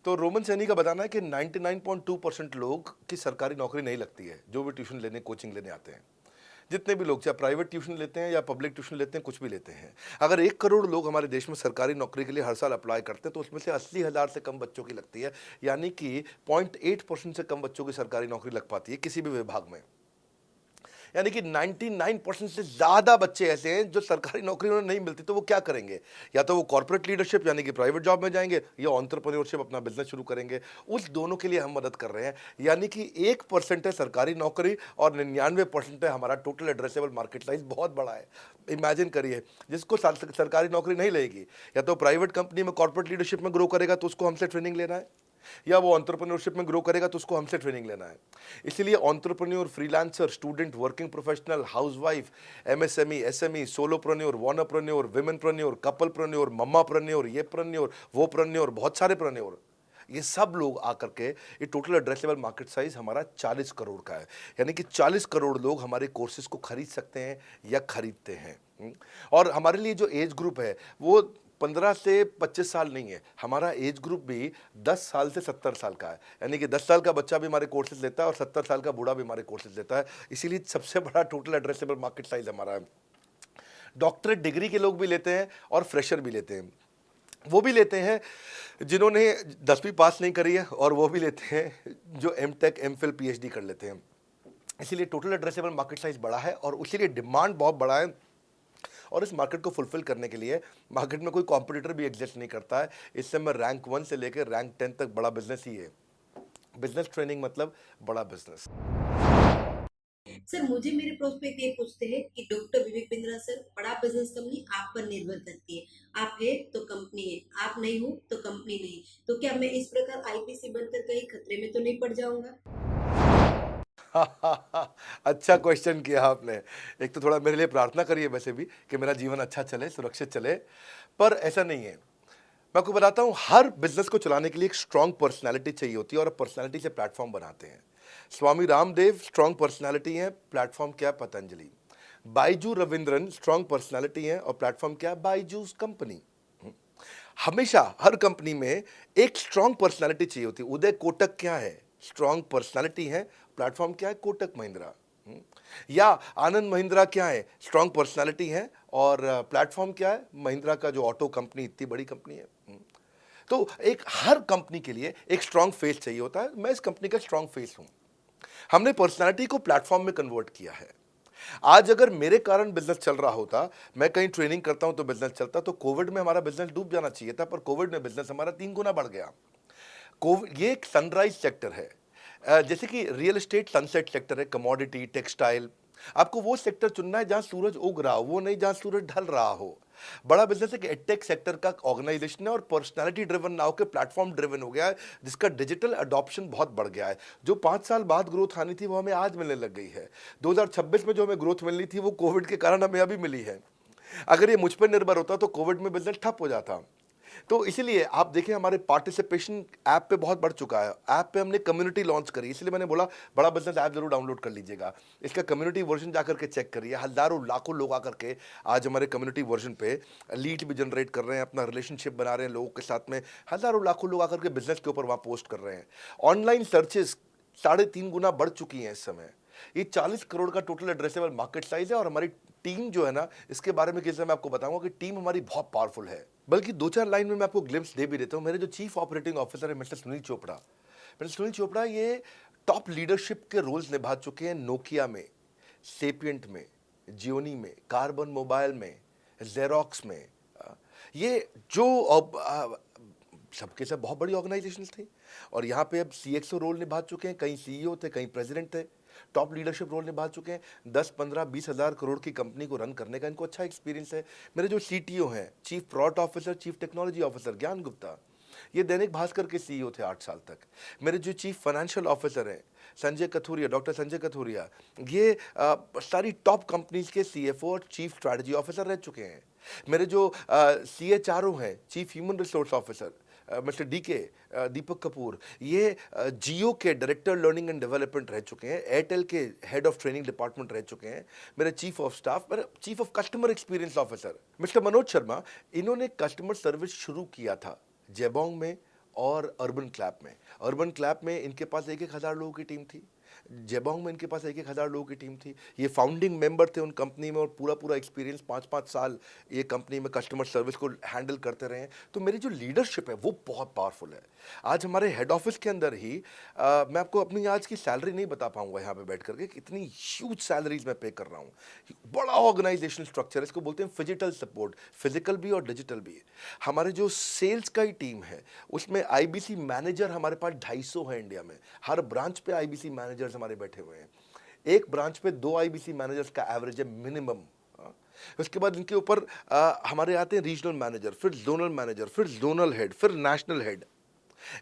तो रोमन सैनी का बताना है कि 99.2% लोग की सरकारी नौकरी नहीं लगती है, जो भी ट्यूशन लेने, कोचिंग लेने आते हैं। जितने भी लोग चाहे प्राइवेट ट्यूशन लेते हैं या पब्लिक ट्यूशन लेते हैं, कुछ भी लेते हैं, अगर 1 करोड़ लोग हमारे देश में सरकारी नौकरी के लिए हर साल अप्लाई करते हैं तो उसमें से 80,000 से कम बच्चों की लगती है, यानी कि 0.8% से कम बच्चों की सरकारी नौकरी लग पाती है किसी भी विभाग में। यानी कि 99% से ज़्यादा बच्चे ऐसे हैं जो सरकारी नौकरी उन्हें नहीं मिलती, तो वो क्या करेंगे? या तो वो कॉर्पोरेट लीडरशिप यानी कि प्राइवेट जॉब में जाएंगे या एंटरप्रेन्योरशिप अपना बिजनेस शुरू करेंगे। उस दोनों के लिए हम मदद कर रहे हैं, यानी कि 1% है सरकारी नौकरी और 99% है हमारा टोटल एड्रेसेबल मार्केट साइज। बहुत बड़ा है। इमेजिन करिए, जिसको सरकारी नौकरी नहीं लगेगी, या तो प्राइवेट कंपनी में कॉर्पोरेट लीडरशिप में ग्रो करेगा तो उसको हमसे ट्रेनिंग लेना है, या वो एंटरप्रेन्योरशिप में ग्रो करेगा तो उसको हमसे ट्रेनिंग लेना है। इसलिए entrepreneur, freelancer, student, working professional, housewife, MSME, SME, solopreneur, wannapreneur, womenpreneur, couplepreneur, mommapreneur, ये प्रेन्योर, वो प्रेन्योर, बहुत सारे प्रेन्योर, ये सब लोग आकर के ये टोटल एड्रेसेबल मार्केट साइज हमारा 40 करोड़ का है। यानी कि 40 करोड़ लोग हमारे कोर्सेज को खरीद सकते हैं या खरीदते हैं। और हमारे लिए जो एज ग्रुप है वो 15 से 25 साल नहीं है, हमारा एज ग्रुप भी 10 साल से 70 साल का है। यानी कि 10 साल का बच्चा भी हमारे कोर्सेज लेता है और 70 साल का बूढ़ा भी हमारे कोर्सेज लेता है। इसीलिए सबसे बड़ा टोटल एड्रेसेबल मार्केट साइज हमारा है। डॉक्टरेट डिग्री के लोग भी लेते हैं और फ्रेशर भी लेते हैं। वो भी लेते हैं जिन्होंने 10वीं पास नहीं करी है, और वो भी लेते हैं जो एमटेक, एमफिल, पीएचडी कर लेते हैं। इसीलिए टोटल एड्रेसेबल मार्केट साइज बड़ा है और उसीलिए डिमांड बहुत बड़ा है। और इस मार्केट को फुलफिल करने के लिए मार्केट में कोई कॉम्पिटिटर भी एग्जिस्ट नहीं करता है। इस समय रैंक 1 से लेकर रैंक 10 तक बड़ा बिजनेस ही है। बिजनेस ट्रेनिंग मतलब बड़ा बिजनेस। सर, मुझे मेरे प्रोस्पेक्ट ये पूछते हैं कि डॉक्टर विवेक बिंद्रा सर, बड़ा बिजनेस कंपनी आप पर निर्भर करती है। आप है तो कंपनी है, आप नहीं हो तो कंपनी नहीं। तो क्या मैं इस प्रकार आईपीसी बनकर कहीं खतरे में तो नहीं पड़ जाऊंगा? अच्छा क्वेश्चन किया आपने। एक तो थोड़ा मेरे लिए प्रार्थना करिए वैसे भी कि मेरा जीवन अच्छा चले, सुरक्षित चले, पर ऐसा नहीं है। मैं आपको बताता हूँ, हर बिजनेस को चलाने के लिए एक स्ट्रांग पर्सनालिटी चाहिए होती है और पर्सनालिटी से प्लेटफॉर्म बनाते हैं। स्वामी रामदेव स्ट्रांग पर्सनालिटी है, प्लेटफॉर्म क्या है? पतंजलि। बाइजू रविंद्रन स्ट्रांग पर्सनालिटी है और प्लेटफॉर्म क्या है? बाइजूस कंपनी। हमेशा हर कंपनी में एक स्ट्रांग पर्सनालिटी चाहिए होती है। उदय कोटक क्या है? स्ट्रांग पर्सनालिटी है, प्लेटफॉर्म क्या है? कोटक महिंद्रा। या आनंद महिंद्रा क्या है? स्ट्रांग पर्सनालिटी है और प्लेटफॉर्म क्या है? महिंद्रा का जो ऑटो कंपनी, इतनी बड़ी कंपनी है। तो एक हर कंपनी के लिए एक स्ट्रांग फेस चाहिए होता है। मैं इस कंपनी का स्ट्रांग फेस हूं। हमने पर्सनालिटी को प्लेटफॉर्म में कन्वर्ट किया है। आज अगर मेरे कारण बिजनेस चल रहा होता, मैं कहीं ट्रेनिंग करता हूं तो बिजनेस चलता, तो कोविड में हमारा बिजनेस डूब जाना चाहिए था, पर कोविड में बिजनेस हमारा 3 गुना बढ़ गया। कोविड ये एक सनराइज सेक्टर है, जैसे कि रियल एस्टेट सनसेट सेक्टर है, कमोडिटी, टेक्सटाइल। आपको वो सेक्टर चुनना है जहां सूरज उग रहा हो, वो नहीं जहां सूरज ढल रहा हो। बड़ा बिजनेस है कि एडटेक सेक्टर का ऑर्गेनाइजेशन है और पर्सनालिटी ड्रिवन ना होकर प्लेटफॉर्म ड्रिवन हो गया है, जिसका डिजिटल अडॉप्शन बहुत बढ़ गया है। जो 5 साल बाद ग्रोथ आनी थी वो हमें आज मिलने लग गई है। 2026 में जो हमें ग्रोथ मिलनी थी वो कोविड के कारण हमें अभी मिली है। अगर ये मुझ पर निर्भर होता तो कोविड में बिजनेस ठप हो जाता। तो इसीलिए आप देखें, हमारे पार्टिसिपेशन ऐप पे बहुत बढ़ चुका है। ऐप पे हमने कम्युनिटी लॉन्च करी, इसलिए मैंने बोला बड़ा बिजनेस ऐप जरूर डाउनलोड कर लीजिएगा। इसका कम्युनिटी वर्जन जाकर के चेक करिए। हजारों लाखों लोग आकर के आज हमारे कम्युनिटी वर्जन पे लीड भी जनरेट कर रहे हैं, अपना रिलेशनशिप बना रहे हैं लोगों के साथ में। हजारों लाखों लोग आकर के बिजनेस के ऊपर वहाँ पोस्ट कर रहे हैं। ऑनलाइन सर्चेस 3.5 गुना बढ़ चुकी हैं इस समय। ये 40 करोड़ का टोटल एड्रेसेबल मार्केट साइज है और हमारी टीम जो है ना, इसके बारे में किसी मैं आपको बताऊंगा कि टीम हमारी बहुत पावरफुल है। बल्कि 2-4 लाइन में मैं आपको ग्लिम्स दे भी देता हूं। मेरे जो चीफ ऑपरेटिंग ऑफिसर है मिस्टर सुनील चोपड़ा, ये टॉप लीडरशिप के रोल्स निभा चुके हैं नोकिया में, सेपियंट में, जियोनी में, कार्बन मोबाइल में, जेरोक्स में। ये जो सबके सब बहुत बड़ी ऑर्गेनाइजेशंस थी और यहाँ पे अब सीएक्सओ रोल निभा चुके हैं, कहीं सीईओ थे, कहीं प्रेसिडेंट थे, टॉप लीडरशिप रोल निभा चुके हैं। 10, 15, 20 हज़ार करोड़ की कंपनी को रन करने का इनको अच्छा एक्सपीरियंस है। मेरे जो सीटीओ हैं, chief product officer, chief technology officer ज्ञान गुप्ता, ये दैनिक भास्कर के सीईओ थे 8 साल तक। मेरे जो चीफ फाइनेंशियल ऑफिसर हैं संजय कथुरिया, डॉक्टर संजय कथुरिया, ये सारी टॉप कंपनीज के सीएफओ और चीफ स्ट्रैटेजी ऑफिसर रह चुके हैं। मेरे जो CHRO हैं, chief human resource officer mister Deepak Kapoor, ये जियो के डायरेक्टर लर्निंग एंड डेवलपमेंट रह चुके हैं, एयरटेल के हेड ऑफ ट्रेनिंग डिपार्टमेंट रह चुके हैं। मेरे चीफ ऑफ स्टाफ, मेरे chief of customer experience officer mister Manoj Sharma, इन्होंने कस्टमर सर्विस शुरू किया था जेबोंग में और अर्बन क्लैप में। अर्बन क्लैप में इनके पास 1-1 हज़ार लोगों की टीम थी। जेबोंग में इनके पास 1,000 लोगों की टीम थी। ये फाउंडिंग मेंबर थे उन कंपनी में और पूरा पूरा एक्सपीरियंस 5-5 साल ये कंपनी में कस्टमर सर्विस को हैंडल करते रहे हैं। तो मेरी जो लीडरशिप है वो बहुत पावरफुल है। आज हमारे हेड ऑफिस के अंदर ही मैं आपको अपनी आज की सैलरी नहीं बता पाऊंगा यहाँ पे बैठ करके, कितनी ह्यूज सैलरीज मैं पे कर रहा हूँ। बड़ा ऑर्गेनाइजेशनल स्ट्रक्चर, इसको बोलते हैं फिजिटल सपोर्ट, फिजिकल भी और डिजिटल भी। हमारे जो सेल्स का ही टीम है उसमें आईबीसी मैनेजर हमारे पास 250 है इंडिया में। हर ब्रांच पे आईबीसी मैनेजर्स हमारे बैठे हुए हैं। एक ब्रांच पे 2 आईबीसी मैनेजर्स का एवरेज है मिनिमम। उसके बाद इनके ऊपर हमारे आते हैं रीजनल मैनेजर, फिर जोनल मैनेजर, फिर जोनल हेड, फिर नेशनल हेड।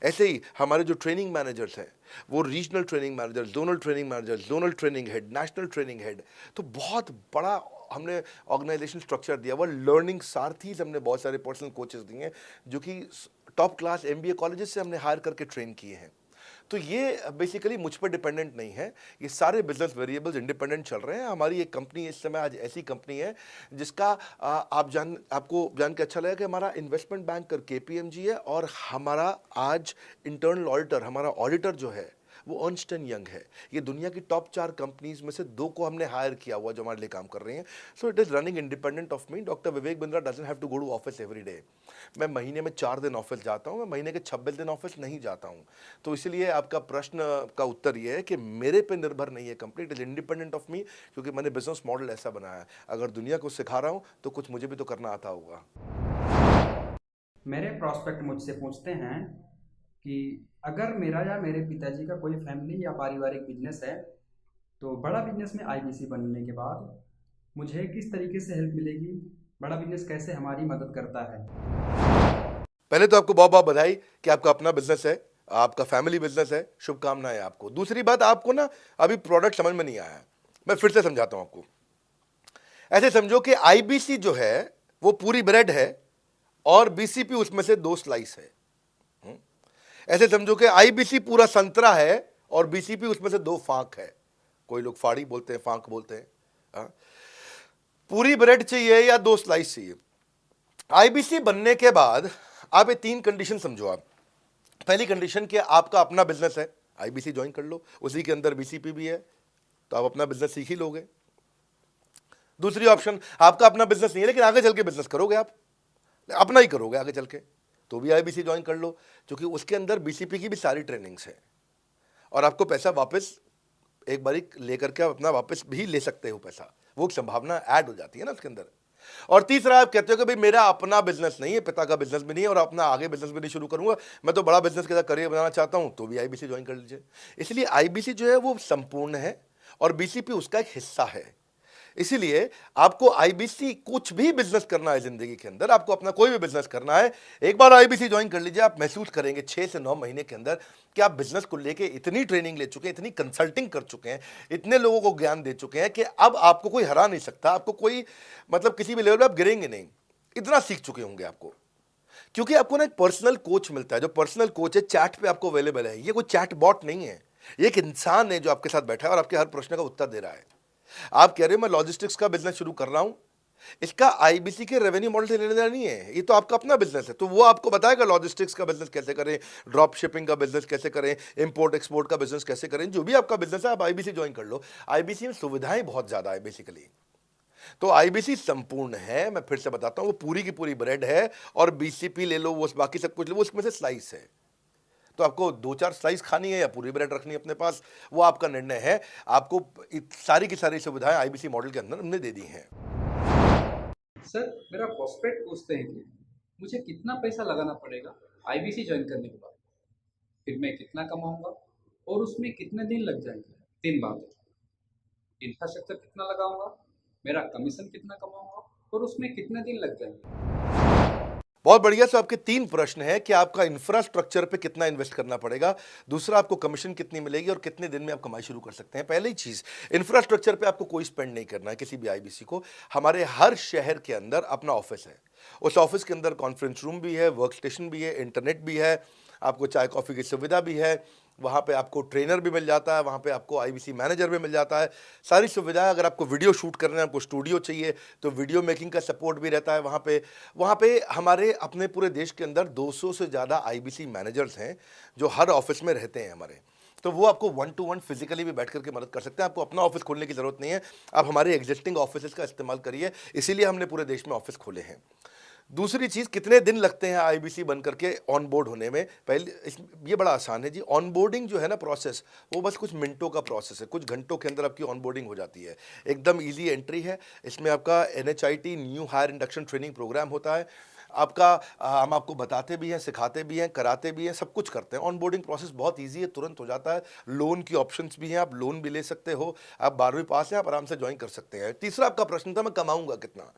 ऐसे ही हमारे जो ट्रेनिंग मैनेजर्स हैं वो regional training manager, zonal training manager, zonal training head, national training head. तो बहुत बड़ा हमने ऑर्गेनाइजेशन स्ट्रक्चर दिया हुआ। लर्निंग सारथीज हमने बहुत सारे पर्सनल कोचेस दिए हैं जो कि टॉप क्लास एमबीए कॉलेजेस से हमने हायर करके ट्रेन किए हैं। तो ये बेसिकली मुझ पर डिपेंडेंट नहीं है, ये सारे बिजनेस वेरिएबल्स इंडिपेंडेंट चल रहे हैं। हमारी एक कंपनी इस समय आज ऐसी कंपनी है जिसका आपको जान के अच्छा लगेगा कि हमारा इन्वेस्टमेंट बैंकर केपीएमजी है और हमारा आज इंटरनल ऑडिटर, हमारा ऑडिटर जो है वो अर्नस्ट एंड यंग है। ये दुनिया की टॉप 4 कंपनीज में से 2 को हमने हायर किया हुआ जो हमारे लिए काम कर रही हैं। So it is running independent of me. Doctor Vivek Bindra doesn't have to go to office every day. मैं महीने में 4 दिन ऑफिस जाता हूँ, मैं महीने के 26 दिन ऑफिस नहीं जाता हूँ। तो इसलिए आपका प्रश्न का उत्तर ये है कि मेरे पे निर्भर नहीं है company, it is independent of मी, क्योंकि मैंने बिजनेस मॉडल ऐसा बनाया है। अगर दुनिया को सिखा रहा हूँ तो कुछ मुझे भी तो करना आता होगा। मेरे प्रॉस्पेक्ट मुझसे पूछते हैं कि अगर मेरा या मेरे पिताजी का कोई फैमिली या पारिवारिक बिजनेस है तो बड़ा बिजनेस में आईबीसी बनने के बाद मुझे किस तरीके से हेल्प मिलेगी, बड़ा बिजनेस कैसे हमारी मदद करता है। पहले तो आपको बहुत बहुत बधाई कि आपका अपना बिजनेस है, आपका फैमिली बिजनेस है, शुभकामनाएं आपको। दूसरी बात, आपको ना अभी प्रोडक्ट समझ में नहीं आया है, मैं फिर से समझाता हूं आपको। ऐसे समझो कि आईबीसी जो है वो पूरी ब्रेड है और बीसीपी उसमें से 2 स्लाइस है। ऐसे समझो कि आईबीसी पूरा संतरा है और बीसीपी उसमें से 2 फांक है। कोई लोग फाड़ी बोलते हैं, फांक बोलते हैं। पूरी ब्रेड चाहिए या 2 स्लाइस चाहिए। आईबीसी बनने के बाद आप ये 3 कंडीशन समझो। आप पहली कंडीशन कि आपका अपना बिजनेस है, आईबीसी ज्वाइन कर लो, उसी के अंदर बीसीपी भी है तो आप अपना बिजनेस सीख ही लोगे। दूसरी ऑप्शन, आपका अपना बिजनेस नहीं है लेकिन आगे चल के बिजनेस करोगे, आप अपना ही करोगे आगे चल के, तो भी आईबीसी ज्वाइन कर लो, क्योंकि उसके अंदर बीसीपी की भी सारी ट्रेनिंग्स है और आपको पैसा वापस एक बारी लेकर के आप अपना वापस भी ले सकते हो पैसा, वो संभावना ऐड हो जाती है ना उसके अंदर। और तीसरा, आप कहते हो कि भाई मेरा अपना बिजनेस नहीं है, पिता का बिजनेस भी नहीं है और अपना आगे बिजनेस भी नहीं शुरू करूंगा, मैं तो बड़ा बिजनेस के साथ करियर बनाना चाहता हूं, तो भी आईबीसी ज्वाइन कर लीजिए। इसलिए आईबीसी जो है वो संपूर्ण है और बीसीपी उसका एक हिस्सा है। इसीलिए आपको आईबीसी, कुछ भी बिजनेस करना है जिंदगी के अंदर, आपको अपना कोई भी बिजनेस करना है, एक बार आईबीसी ज्वाइन कर लीजिए। आप महसूस करेंगे 6 से 9 महीने के अंदर कि आप बिजनेस को लेके इतनी ट्रेनिंग ले चुके हैं, इतनी कंसल्टिंग कर चुके हैं, इतने लोगों को ज्ञान दे चुके हैं कि अब आपको कोई हरा नहीं सकता, आपको कोई मतलब किसी भी लेवल पर आप गिरेंगे नहीं, इतना सीख चुके होंगे आपको। क्योंकि आपको ना एक पर्सनल कोच मिलता है, जो पर्सनल कोच है चैट पे आपको अवेलेबल है। ये कोई चैट बॉट नहीं है, ये एक इंसान है जो आपके साथ बैठा है और आपके हर प्रश्न का उत्तर दे रहा है। आप कह रहे हो मैं लॉजिस्टिक्स का बिजनेस शुरू कर रहा हूं, इसका आईबीसी के रेवेन्यू मॉडल से लेने देना नहीं है, ये तो आपका अपना बिजनेस है, तो वो आपको बताएगा लॉजिस्टिक्स का बिजनेस कैसे करें, ड्रॉप शिपिंग का बिजनेस कैसे करें, इंपोर्ट एक्सपोर्ट का बिजनेस कैसे करें, जो भी आपका बिजनेस है आप आईबीसी ज्वाइन कर लो। आईबीसी में सुविधाएं बहुत ज्यादा है बेसिकली, तो आईबीसी संपूर्ण है। मैं फिर से बताता हूं, वो पूरी की पूरी ब्रेड है और बीसीपी ले लो, वो बाकी सब कुछ लो, वो उसमें से स्लाइस है। तो आपको 2-4 स्लाइस खानी है या पूरी ब्रेड रखनी है अपने पास, वो आपका निर्णय है। आपको सारी की सारी सुविधाएं आईबीसी मॉडल के अंदर हमने दे दी हैं। सर, मेरा प्रॉस्पेक्ट पूछते हैं कि मुझे कितना पैसा लगाना पड़ेगा आईबीसी ज्वाइन करने के बाद, फिर मैं कितना कमाऊंगा और उसमें कितने दिन लग जाएंगे। 3 बातें, इंफ्रास्ट्रक्चर कितना लगाऊंगा, मेरा कमीशन कितना कमाऊंगा और उसमें कितने दिन लग जाएंगे। बहुत बढ़िया। सो आपके 3 प्रश्न हैं कि आपका इंफ्रास्ट्रक्चर पे कितना इन्वेस्ट करना पड़ेगा, दूसरा आपको कमीशन कितनी मिलेगी और कितने दिन में आप कमाई शुरू कर सकते हैं। पहली चीज, इंफ्रास्ट्रक्चर पे आपको कोई स्पेंड नहीं करना है किसी भी आईबीसी को। हमारे हर शहर के अंदर अपना ऑफिस है, उस ऑफिस के अंदर कॉन्फ्रेंस रूम भी है, वर्क स्टेशन भी है, इंटरनेट भी है, आपको चाय कॉफ़ी की सुविधा भी है, वहाँ पे आपको ट्रेनर भी मिल जाता है, वहाँ पे आपको आईबीसी मैनेजर भी मिल जाता है, सारी सुविधाएं। अगर आपको वीडियो शूट करना है, आपको स्टूडियो चाहिए तो वीडियो मेकिंग का सपोर्ट भी रहता है वहाँ पे हमारे अपने पूरे देश के अंदर 200 से ज़्यादा आईबीसी मैनेजर्स हैं जो हर ऑफिस में रहते हैं हमारे। तो वो आपको 1-to-1 फिजिकली भी बैठ करके मदद कर सकते हैं। आपको अपना ऑफिस खोलने की ज़रूरत नहीं है, आप हमारे एग्जिस्टिंग ऑफिस का इस्तेमाल करिए, इसीलिए हमने पूरे देश में ऑफिस खोले हैं। दूसरी चीज़, कितने दिन लगते हैं आईबीसी बन करके ऑन बोर्ड होने में? ये बड़ा आसान है जी। ऑन बोर्डिंग जो है ना प्रोसेस, वो बस कुछ मिनटों का प्रोसेस है, कुछ घंटों के अंदर आपकी ऑन बोर्डिंग हो जाती है। एकदम ईजी एंट्री है। इसमें आपका NHIT new hire induction training programme होता है। हम आपको बताते भी हैं, सिखाते भी हैं, कराते भी हैं, सब कुछ करते हैं। ऑन बोर्डिंग प्रोसेस बहुत ईजी है, तुरंत हो जाता है। लोन की ऑप्शंस भी हैं, आप लोन भी ले सकते हो। आप 12वीं पास हैं, आप आराम से ज्वाइन कर सकते हैं। तीसरा आपका प्रश्न था, मैं कमाऊंगा कितना,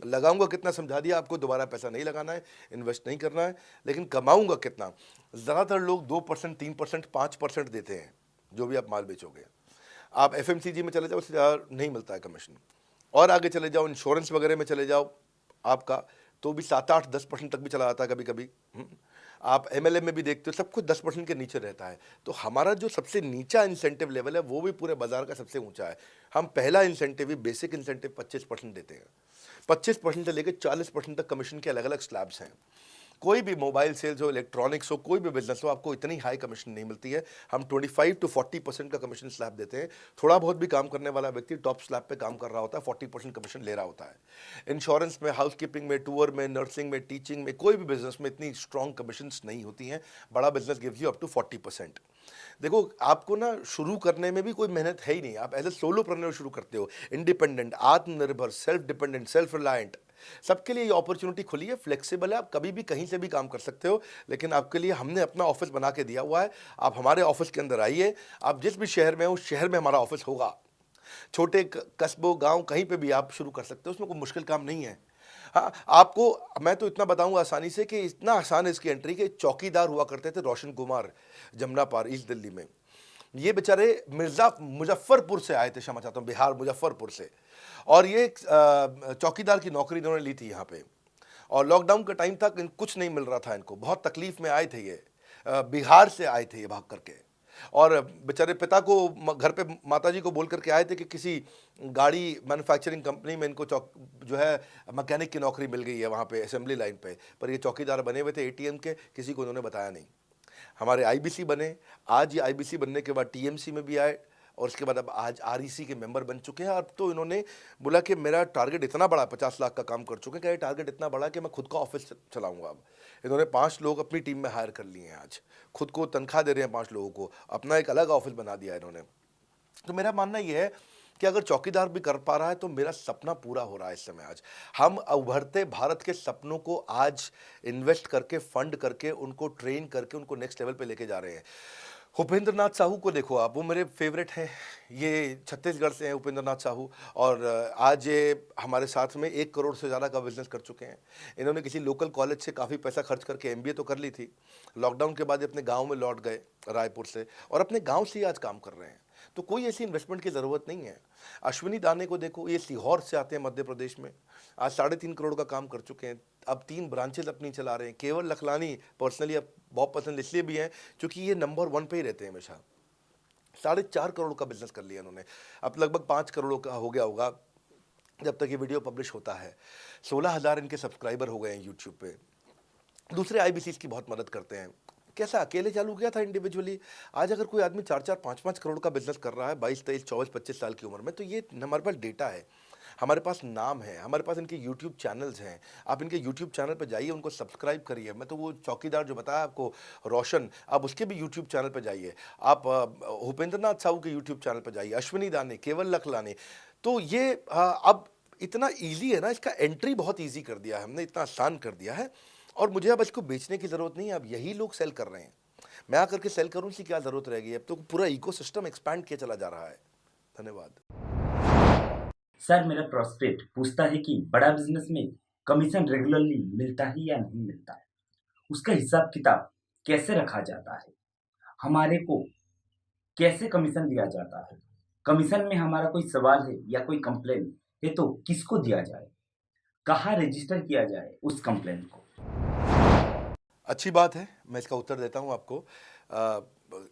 लगाऊंगा कितना, समझा दिया आपको। दोबारा पैसा नहीं लगाना है, इन्वेस्ट नहीं करना है, लेकिन कमाऊंगा कितना। ज़्यादातर लोग 2%, 3%, 5% देते हैं जो भी आप माल बेचोगे। आप FMCG में चले जाओ, उससे ज़्यादा नहीं मिलता है कमीशन। और आगे चले जाओ, इंश्योरेंस वगैरह में चले जाओ आपका, तो भी 7, 8, 10% तक भी चला जाता है कभी कभी। आप MLM में भी देखते हो, सब कुछ 10% के नीचे रहता है। तो हमारा जो सबसे नीचा इंसेंटिव लेवल है, वो भी पूरे बाजार का सबसे ऊंचा है। हम पहला इंसेंटिव भी, बेसिक इंसेंटिव 25% देते हैं। 25% से लेकर 40% तक कमीशन के अलग अलग स्लैब्स हैं। कोई भी मोबाइल सेल्स हो, इलेक्ट्रॉनिक्स हो, कोई भी बिजनेस हो, आपको इतनी हाई कमीशन नहीं मिलती है। हम 25 to 40% का कमीशन स्लैब देते हैं। थोड़ा बहुत भी काम करने वाला व्यक्ति टॉप स्लैब पे काम कर रहा होता है, 40% कमीशन ले रहा होता है। इंश्योरेंस में, हाउसकीपिंग में, टूर में, नर्सिंग में, टीचिंग में, कोई भी बिजनेस में इतनी स्ट्रॉन्ग कमीशंस नहीं होती हैं। बड़ा business gives you up to 40%। देखो, आपको ना शुरू करने में भी कोई मेहनत है ही नहीं। आप एज ए सोलोप्रेन्योर शुरू करते हो, इंडिपेंडेंट, आत्मनिर्भर, सेल्फ डिपेंडेंट, सेल्फ रिलायंट। सबके लिए ये अपॉर्चुनिटी खुली है, फ्लेक्सिबल है, आप कभी भी कहीं से भी काम कर सकते हो। लेकिन आपके लिए हमने अपना ऑफिस बना के दिया हुआ है। आप हमारे ऑफिस के अंदर आइए, आप जिस भी शहर में हो, उस शहर में हमारा ऑफिस होगा। छोटे कस्बों, गांव, कहीं पे भी आप शुरू कर सकते हो, उसमें कोई मुश्किल काम नहीं है। हाँ, आपको मैं तो इतना बताऊंगा आसानी से कि इतना आसान है इसकी एंट्री कि चौकीदार हुआ करते थे रोशन कुमार, जमुना पार, ईस्ट दिल्ली में। ये बेचारे मुजफ्फरपुर से आए थे, क्षमा चाहता हूँ, बिहार, मुजफ्फरपुर से। और ये चौकीदार की नौकरी इन्होंने ली थी यहाँ पे। और लॉकडाउन का टाइम था, कुछ नहीं मिल रहा था इनको, बहुत तकलीफ में आए थे ये। बिहार से आए थे ये भाग करके। और बेचारे पिता को घर पे माताजी को बोल करके आए थे कि किसी गाड़ी मैन्युफैक्चरिंग कंपनी में इनको जो है मैकेनिक की नौकरी मिल गई है वहाँ पे असेंबली लाइन पे। पर ये चौकीदार बने हुए थे ATM के, किसी को उन्होंने बताया नहीं। हमारे IBC बने, आज ये IBC बनने के बाद TMC में भी आए, और उसके बाद अब आज REC के मेंबर बन चुके हैं। अब तो इन्होंने बोला कि मेरा टारगेट इतना बड़ा, 50 लाख का काम कर चुके हैं, कि टारगेट इतना बड़ा कि मैं खुद का ऑफिस चलाऊंगा। अब इन्होंने 5 लोग अपनी टीम में हायर कर लिए हैं। आज खुद को तनख्वाह दे रहे हैं 5 लोगों को, अपना एक अलग ऑफिस बना दिया इन्होंने। तो मेरा मानना यह है कि अगर चौकीदार भी कर पा रहा है तो मेरा सपना पूरा हो रहा है इस समय। आज हम उभरते भारत के सपनों को आज इन्वेस्ट करके, फंड करके, उनको ट्रेन करके, उनको नेक्स्ट लेवल पे लेके जा रहे हैं। उपेंद्र नाथ साहू को देखो आप, वो मेरे फेवरेट हैं। ये छत्तीसगढ़ से हैं उपेंद्र नाथ साहू, और आज ये हमारे साथ में 1 करोड़ से ज़्यादा का बिजनेस कर चुके हैं। इन्होंने किसी लोकल कॉलेज से काफ़ी पैसा खर्च करके MBA तो कर ली थी। लॉकडाउन के बाद ये अपने गांव में लौट गए रायपुर से, और अपने गांव से ही आज काम कर रहे हैं। तो कोई ऐसी इन्वेस्टमेंट की ज़रूरत नहीं है। अश्विनी दाने को देखो, ये सीहोर से आते हैं मध्य प्रदेश में, आज 3.5 करोड़ का काम कर चुके हैं। अब 3 ब्रांचेज अपनी चला रहे हैं। केवल लखलानी पर्सनली अब बहुत पसंद इसलिए भी हैं क्योंकि ये नंबर 1 पे ही रहते हैं हमेशा। 4.5 करोड़ का बिजनेस कर लिया इन्होंने। अब लगभग 5 करोड़ का हो गया होगा जब तक ये वीडियो पब्लिश होता है। 16,000 इनके सब्सक्राइबर हो गए हैं यूट्यूब पे। दूसरे IBCs की बहुत मदद करते हैं। कैसा अकेले चालू किया था इंडिविजुअली, आज अगर कोई आदमी 4-4, 5-5 करोड़ का बिजनेस कर रहा है 22, 23, 24, 25 साल की उम्र में, तो ये हमारे पास डेटा है, हमारे पास नाम है, हमारे पास इनके YouTube चैनल्स हैं। आप इनके YouTube चैनल पर जाइए, उनको सब्सक्राइब करिए। मैं तो वो चौकीदार जो बताया आपको रोशन, आप उसके भी YouTube चैनल पर जाइए। आप भूपेंद्र नाथ साहू के YouTube चैनल पर जाइए, अश्विनी दाने, केवल लखलानी। तो ये अब इतना ईजी है ना, इसका एंट्री बहुत ईजी कर दिया है हमने, इतना आसान कर दिया है। और मुझे अब इसको बेचने की ज़रूरत नहीं है, अब यही लोग सेल कर रहे हैं। मैं आकर के सेल करूँ, इसकी क्या ज़रूरत रहेगी? अब तो पूरा इकोसिस्टम एक्सपैंड किया चला जा रहा है। धन्यवाद। सर, मेरा प्रोस्पेक्ट पूछता है कि बड़ा बिजनेस में कमीशन रेगुलरली मिलता है या नहीं मिलता है, उसका हिसाब किताब कैसे रखा जाता है, हमारे को कैसे कमीशन दिया जाता है, कमीशन में हमारा कोई सवाल है या कोई कंप्लेन है तो किसको दिया जाए, कहाँ रजिस्टर किया जाए उस कंप्लेन को। अच्छी बात है, मैं इसका उत्तर देता हूँ आपको।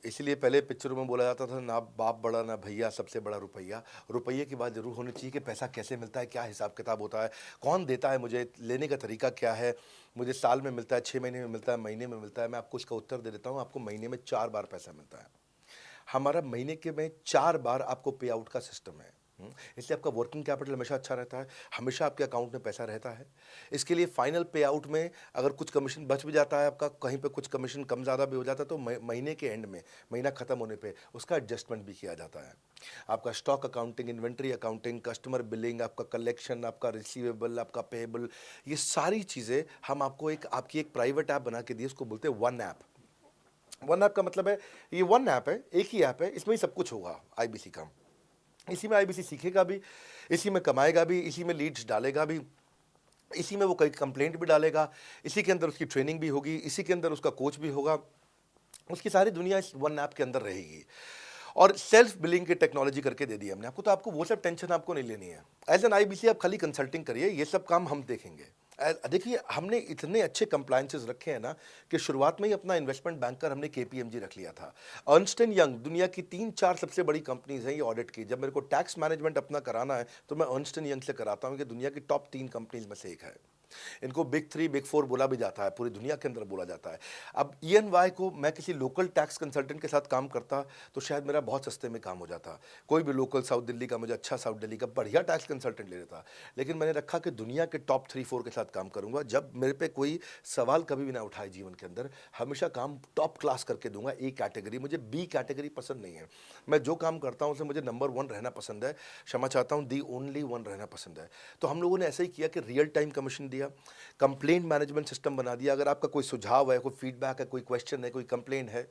इसलिए पहले पिक्चरों में बोला जाता था, ना बाप बड़ा ना भैया, सबसे बड़ा रुपया। रुपये की बात जरूर होनी चाहिए कि पैसा कैसे मिलता है, क्या हिसाब किताब होता है, कौन देता है, मुझे लेने का तरीका क्या है, मुझे साल में मिलता है, 6 महीने में मिलता है, महीने में मिलता है। मैं आपको इसका उत्तर दे देता हूँ। आपको महीने में 4 बार पैसा मिलता है। हमारा महीने के में 4 बार आपको पे आउट का सिस्टम है। इसलिए आपका वर्किंग कैपिटल हमेशा अच्छा रहता है, हमेशा आपके अकाउंट में पैसा रहता है। इसके लिए फाइनल पे आउट में अगर कुछ कमीशन बच भी जाता है आपका, कहीं पे कुछ कमीशन कम ज़्यादा भी हो जाता है, तो महीने के एंड में, महीना ख़त्म होने पे उसका एडजस्टमेंट भी किया जाता है। आपका stock accounting, inventory accounting, customer billing, आपका कलेक्शन, आपका रिसीवेबल, आपका पेएबल, ये सारी चीज़ें हम आपको आपकी एक प्राइवेट ऐप बना के दिए, उसको बोलते हैं वन ऐप। वन ऐप का मतलब है ये वन ऐप है, एक ही ऐप है, इसमें ही सब कुछ होगा आईबीसी का। इसी में आईबीसी सीखेगा भी, इसी में कमाएगा भी, इसी में लीड्स डालेगा भी, इसी में वो कई कंप्लेंट भी डालेगा, इसी के अंदर उसकी ट्रेनिंग भी होगी, इसी के अंदर उसका कोच भी होगा, उसकी सारी दुनिया इस वन ऐप के अंदर रहेगी। और सेल्फ बिलिंग की टेक्नोलॉजी करके दे दी हमने आपको, तो आपको वो सब टेंशन आपको नहीं लेनी है। एज एन आईबीसी आप खाली कंसल्टिंग करिए, ये सब काम हम देखेंगे। देखिए हमने इतने अच्छे कंप्लायंसेस रखे हैं ना कि शुरुआत में ही अपना इन्वेस्टमेंट बैंकर हमने केपीएमजी रख लिया था। अर्नस्ट एंड यंग दुनिया की 3-4 सबसे बड़ी कंपनीज हैं ये ऑडिट की। जब मेरे को टैक्स मैनेजमेंट अपना कराना है तो मैं अर्नस्ट एंड यंग से कराता हूँ, कि दुनिया की टॉप 3 कंपनीज में से एक है। इनको बिग 3, बिग 4 बोला भी जाता है, पूरी दुनिया के अंदर बोला जाता है। अब EY को मैं किसी लोकल टैक्स कंसल्टेंट के साथ काम करता तो शायद मेरा बहुत सस्ते में काम हो जाता। कोई भी लोकल साउथ दिल्ली का, मुझे अच्छा साउथ दिल्ली का बढ़िया टैक्स कंसल्टेंट ले लेता। लेकिन मैंने रखा कि दुनिया के टॉप 3-4 के साथ काम करूंगा। जब मेरे पे कोई सवाल कभी भी ना उठाए जीवन के अंदर, हमेशा काम टॉप क्लास करके दूंगा। ए कैटेगरी, मुझे बी कैटेगरी पसंद नहीं है। मैं जो काम करता हूँ उसमें मुझे नंबर 1 रहना पसंद है, क्षमा चाहता हूँ, दी ओनली 1 रहना पसंद है। तो हम लोगों ने ऐसा ही किया कि रियल टाइम कमीशन दिया, कंप्लेंट मैनेजमेंट सिस्टम बना दिया। अगर आपका कोई सुझाव है, कोई फीडबैक है, कोई क्वेश्चन है, कोई कंप्लेंट है,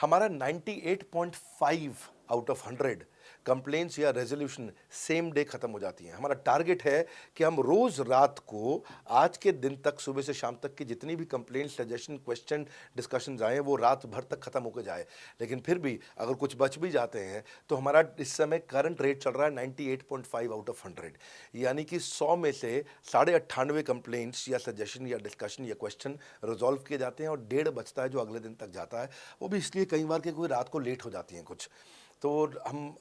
हमारा 98.5 आउट ऑफ 100 कंप्लेंट्स या रेजोल्यूशन सेम डे खत्म हो जाती हैं। हमारा टारगेट है कि हम रोज रात को, आज के दिन तक, सुबह से शाम तक की जितनी भी कंप्लेंट, सजेशन, क्वेश्चन, डिस्कशंस आए वो रात भर तक खत्म होकर जाए। लेकिन फिर भी अगर कुछ बच भी जाते हैं तो हमारा इस समय करंट रेट चल रहा है 98.5 आउट ऑफ 100, यानी कि 100 में से 98.5 कंप्लेंट्स या सजेशन या डिस्कशन या क्वेश्चन रिजॉल्व किए जाते हैं, और 1.5 बचता है जो अगले दिन तक जाता है। वो भी इसलिए कई बार कि कोई रात को लेट हो जाती हैं कुछ, तो हम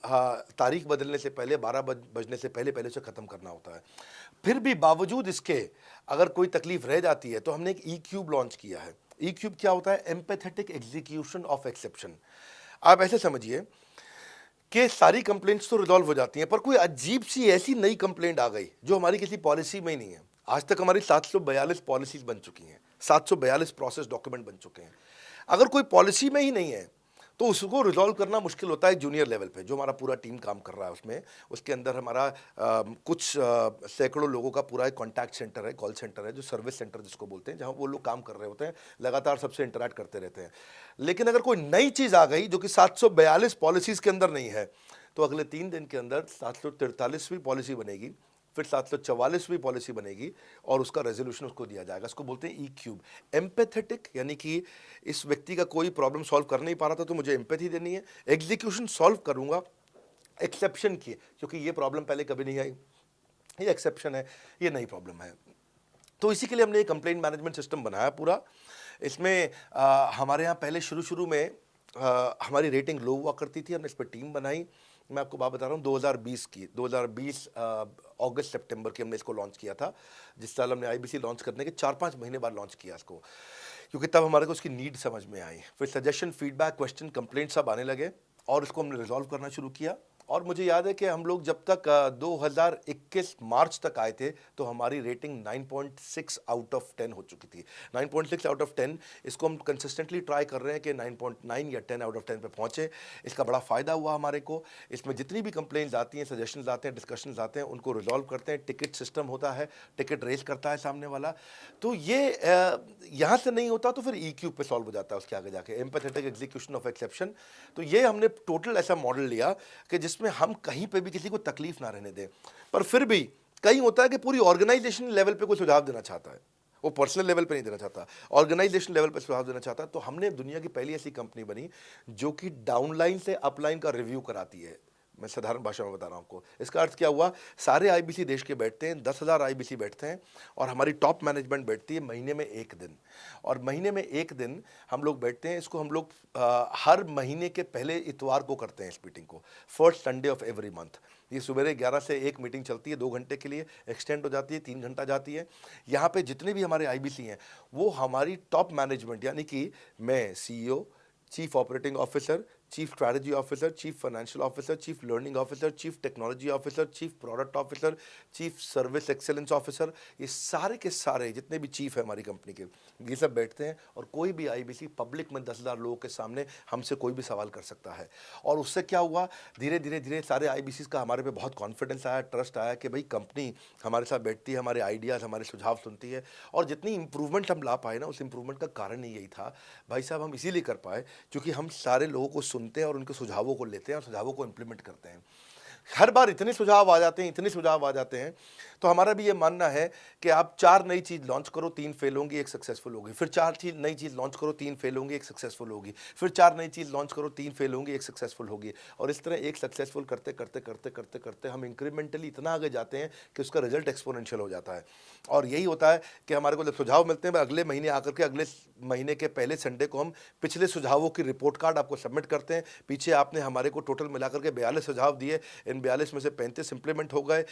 तारीख बदलने से पहले, 12 बजने से पहले पहले उसे ख़त्म करना होता है। फिर भी बावजूद इसके अगर कोई तकलीफ रह जाती है तो हमने एक E-क्यूब लॉन्च किया है। E-क्यूब क्या होता है? Empathetic execution of exception. आप ऐसे समझिए कि सारी कंप्लेंट्स तो रिजॉल्व हो जाती हैं, पर कोई अजीब सी ऐसी नई कंप्लेंट आ गई जो हमारी किसी पॉलिसी में ही नहीं है। आज तक हमारी 742 पॉलिसीज बन चुकी हैं, 742 प्रोसेस डॉक्यूमेंट बन चुके हैं। अगर कोई पॉलिसी में ही नहीं है तो उसको रिजॉल्व करना मुश्किल होता है जूनियर लेवल पे, जो हमारा पूरा टीम काम कर रहा है उसमें। उसके अंदर हमारा कुछ सैकड़ों लोगों का पूरा एक कॉन्टैक्ट सेंटर है, कॉल सेंटर है, जो सर्विस सेंटर जिसको बोलते हैं, जहाँ वो लोग काम कर रहे होते हैं, लगातार सबसे इंटरैक्ट करते रहते हैं। लेकिन अगर कोई नई चीज़ आ गई जो कि 742 पॉलिसीज़ के अंदर नहीं है, तो अगले 3 दिन के अंदर 743वीं पॉलिसी बनेगी, फिर 744वीं पॉलिसी बनेगी, और उसका रेजोल्यूशन उसको दिया जाएगा। इसको बोलते हैं E-क्यूब। एम्पैथेटिक यानी कि इस व्यक्ति का कोई प्रॉब्लम सॉल्व कर नहीं पा रहा था तो मुझे एम्पैथी देनी है। एग्जीक्यूशन सॉल्व करूंगा एक्सेप्शन की, क्योंकि ये प्रॉब्लम पहले कभी नहीं आई, ये एक्सेप्शन है, ये नई प्रॉब्लम है। तो इसी के लिए हमने एक कंप्लेंट मैनेजमेंट सिस्टम बनाया पूरा। इसमें हमारे यहाँ पहले शुरू में हमारी रेटिंग लो हुआ करती थी, हमने इस पर टीम बनाई। मैं आपको बात बता रहा हूँ 2020 अगस्त सितंबर की हमने इसको लॉन्च किया था। जिस साल हमने आईबीसी लॉन्च करने के 4-5 महीने बाद लॉन्च किया इसको, क्योंकि तब हमारे को उसकी नीड समझ में आई। फिर सजेशन, फीडबैक, क्वेश्चन, कंप्लेंट सब आने लगे, और इसको हमने रिजॉल्व करना शुरू किया। और मुझे याद है कि हम लोग जब तक 2021 मार्च तक आए थे तो हमारी रेटिंग 9.6 आउट ऑफ 10 हो चुकी थी। 9.6 आउट ऑफ 10, इसको हम कंसिस्टेंटली ट्राई कर रहे हैं कि 9.9 या 10 आउट ऑफ 10 पे पहुँचे। इसका बड़ा फ़ायदा हुआ हमारे को। इसमें जितनी भी कंप्लेंट्स आती हैं, सजेशंस आते हैं, डिस्कशंस आते हैं, उनको रिजॉल्व करते हैं। टिकट सिस्टम होता है, टिकट रेज करता है सामने वाला। तो ये यहाँ से नहीं होता तो फिर E-क्यूब पे सॉल्व हो जाता है उसके आगे जाके, एम्पैथेटिक एग्जीक्यूशन ऑफ एक्सेप्शन। तो ये हमने टोटल ऐसा मॉडल लिया कि जिसमें हम कहीं पे भी किसी को तकलीफ ना रहने दें। पर फिर भी कहीं होता है कि पूरी ऑर्गेनाइजेशन लेवल पे कोई सुझाव देना चाहता है, वो पर्सनल लेवल पे नहीं देना चाहता, ऑर्गेनाइजेशन लेवल पे सुझाव देना चाहता है। तो हमने दुनिया की पहली ऐसी कंपनी बनी जो कि डाउनलाइन से अपलाइन का रिव्यू कराती है। मैं साधारण भाषा में बता रहा हूँ आपको। इसका अर्थ क्या हुआ? सारे आईबीसी देश के बैठते हैं, 10,000 आईबीसी बैठते हैं, और हमारी टॉप मैनेजमेंट बैठती है महीने में 1 दिन। और महीने में 1 दिन हम लोग बैठते हैं। इसको हम लोग हर महीने के पहले इतवार को करते हैं इस मीटिंग को, first Sunday off every month. ये सुबह 11 से 1 मीटिंग चलती है, 2 घंटे के लिए एक्सटेंड हो जाती है, 3 घंटा जाती है। यहाँ पे जितने भी हमारे आईबीसी हैं वो हमारी टॉप मैनेजमेंट, यानी कि मैं CEO, chief operating officer, chief strategy officer, chief financial officer, chief learning officer, chief technology officer, chief product officer, chief service excellence officer, ये सारे के सारे जितने भी चीफ है हमारी कंपनी के, ये सब बैठते हैं और कोई भी आईबीसी पब्लिक में 10,000 लोगों के सामने हमसे कोई भी सवाल कर सकता है। और उससे क्या हुआ, धीरे धीरे धीरे सारे आईबीसी का हमारे पे बहुत कॉन्फिडेंस आया, ट्रस्ट आया कि भाई कंपनी हमारे साथ बैठती है, हमारे आइडियाज़, हमारे सुझाव सुनती है। और जितनी इंप्रूवमेंट हम ला पाए ना, उस इंप्रूवमेंट का कारण ही यही था भाई साहब, हम इसीलिए कर पाए क्योंकि हम सारे लोगों को सुनते हैं और उनके सुझावों को लेते हैं और सुझावों को इम्प्लीमेंट करते हैं। हर बार इतने सुझाव आ जाते हैं, इतने सुझाव आ जाते हैं, तो हमारा भी ये मानना है कि आप 4 नई चीज़ लॉन्च करो, 3 फेल होंगी, 1 सक्सेसफुल होगी, फिर 4 नई चीज़ लॉन्च करो, 3 फेल होंगी, 1 सक्सेसफुल होगी, फिर 4 नई चीज़ लॉन्च करो, 3 फेल होंगी, 1 सक्सेसफुल होगी। और इस तरह एक सक्सेसफुल करते करते करते करते करते हम इंक्रीमेंटली इतना आगे जाते हैं कि उसका रिजल्ट एक्सपोनेंशियल हो जाता है। और यही होता है कि हमारे को जब सुझाव मिलते हैं, अगले महीने आकर के अगले महीने के पहले संडे को हम पिछले सुझावों की रिपोर्ट कार्ड आपको सबमिट करते हैं। पीछे आपने हमारे को टोटल मिलाकर के 42 सुझाव दिए, इन 42 में से 35 इंप्लीमेंट हो गए,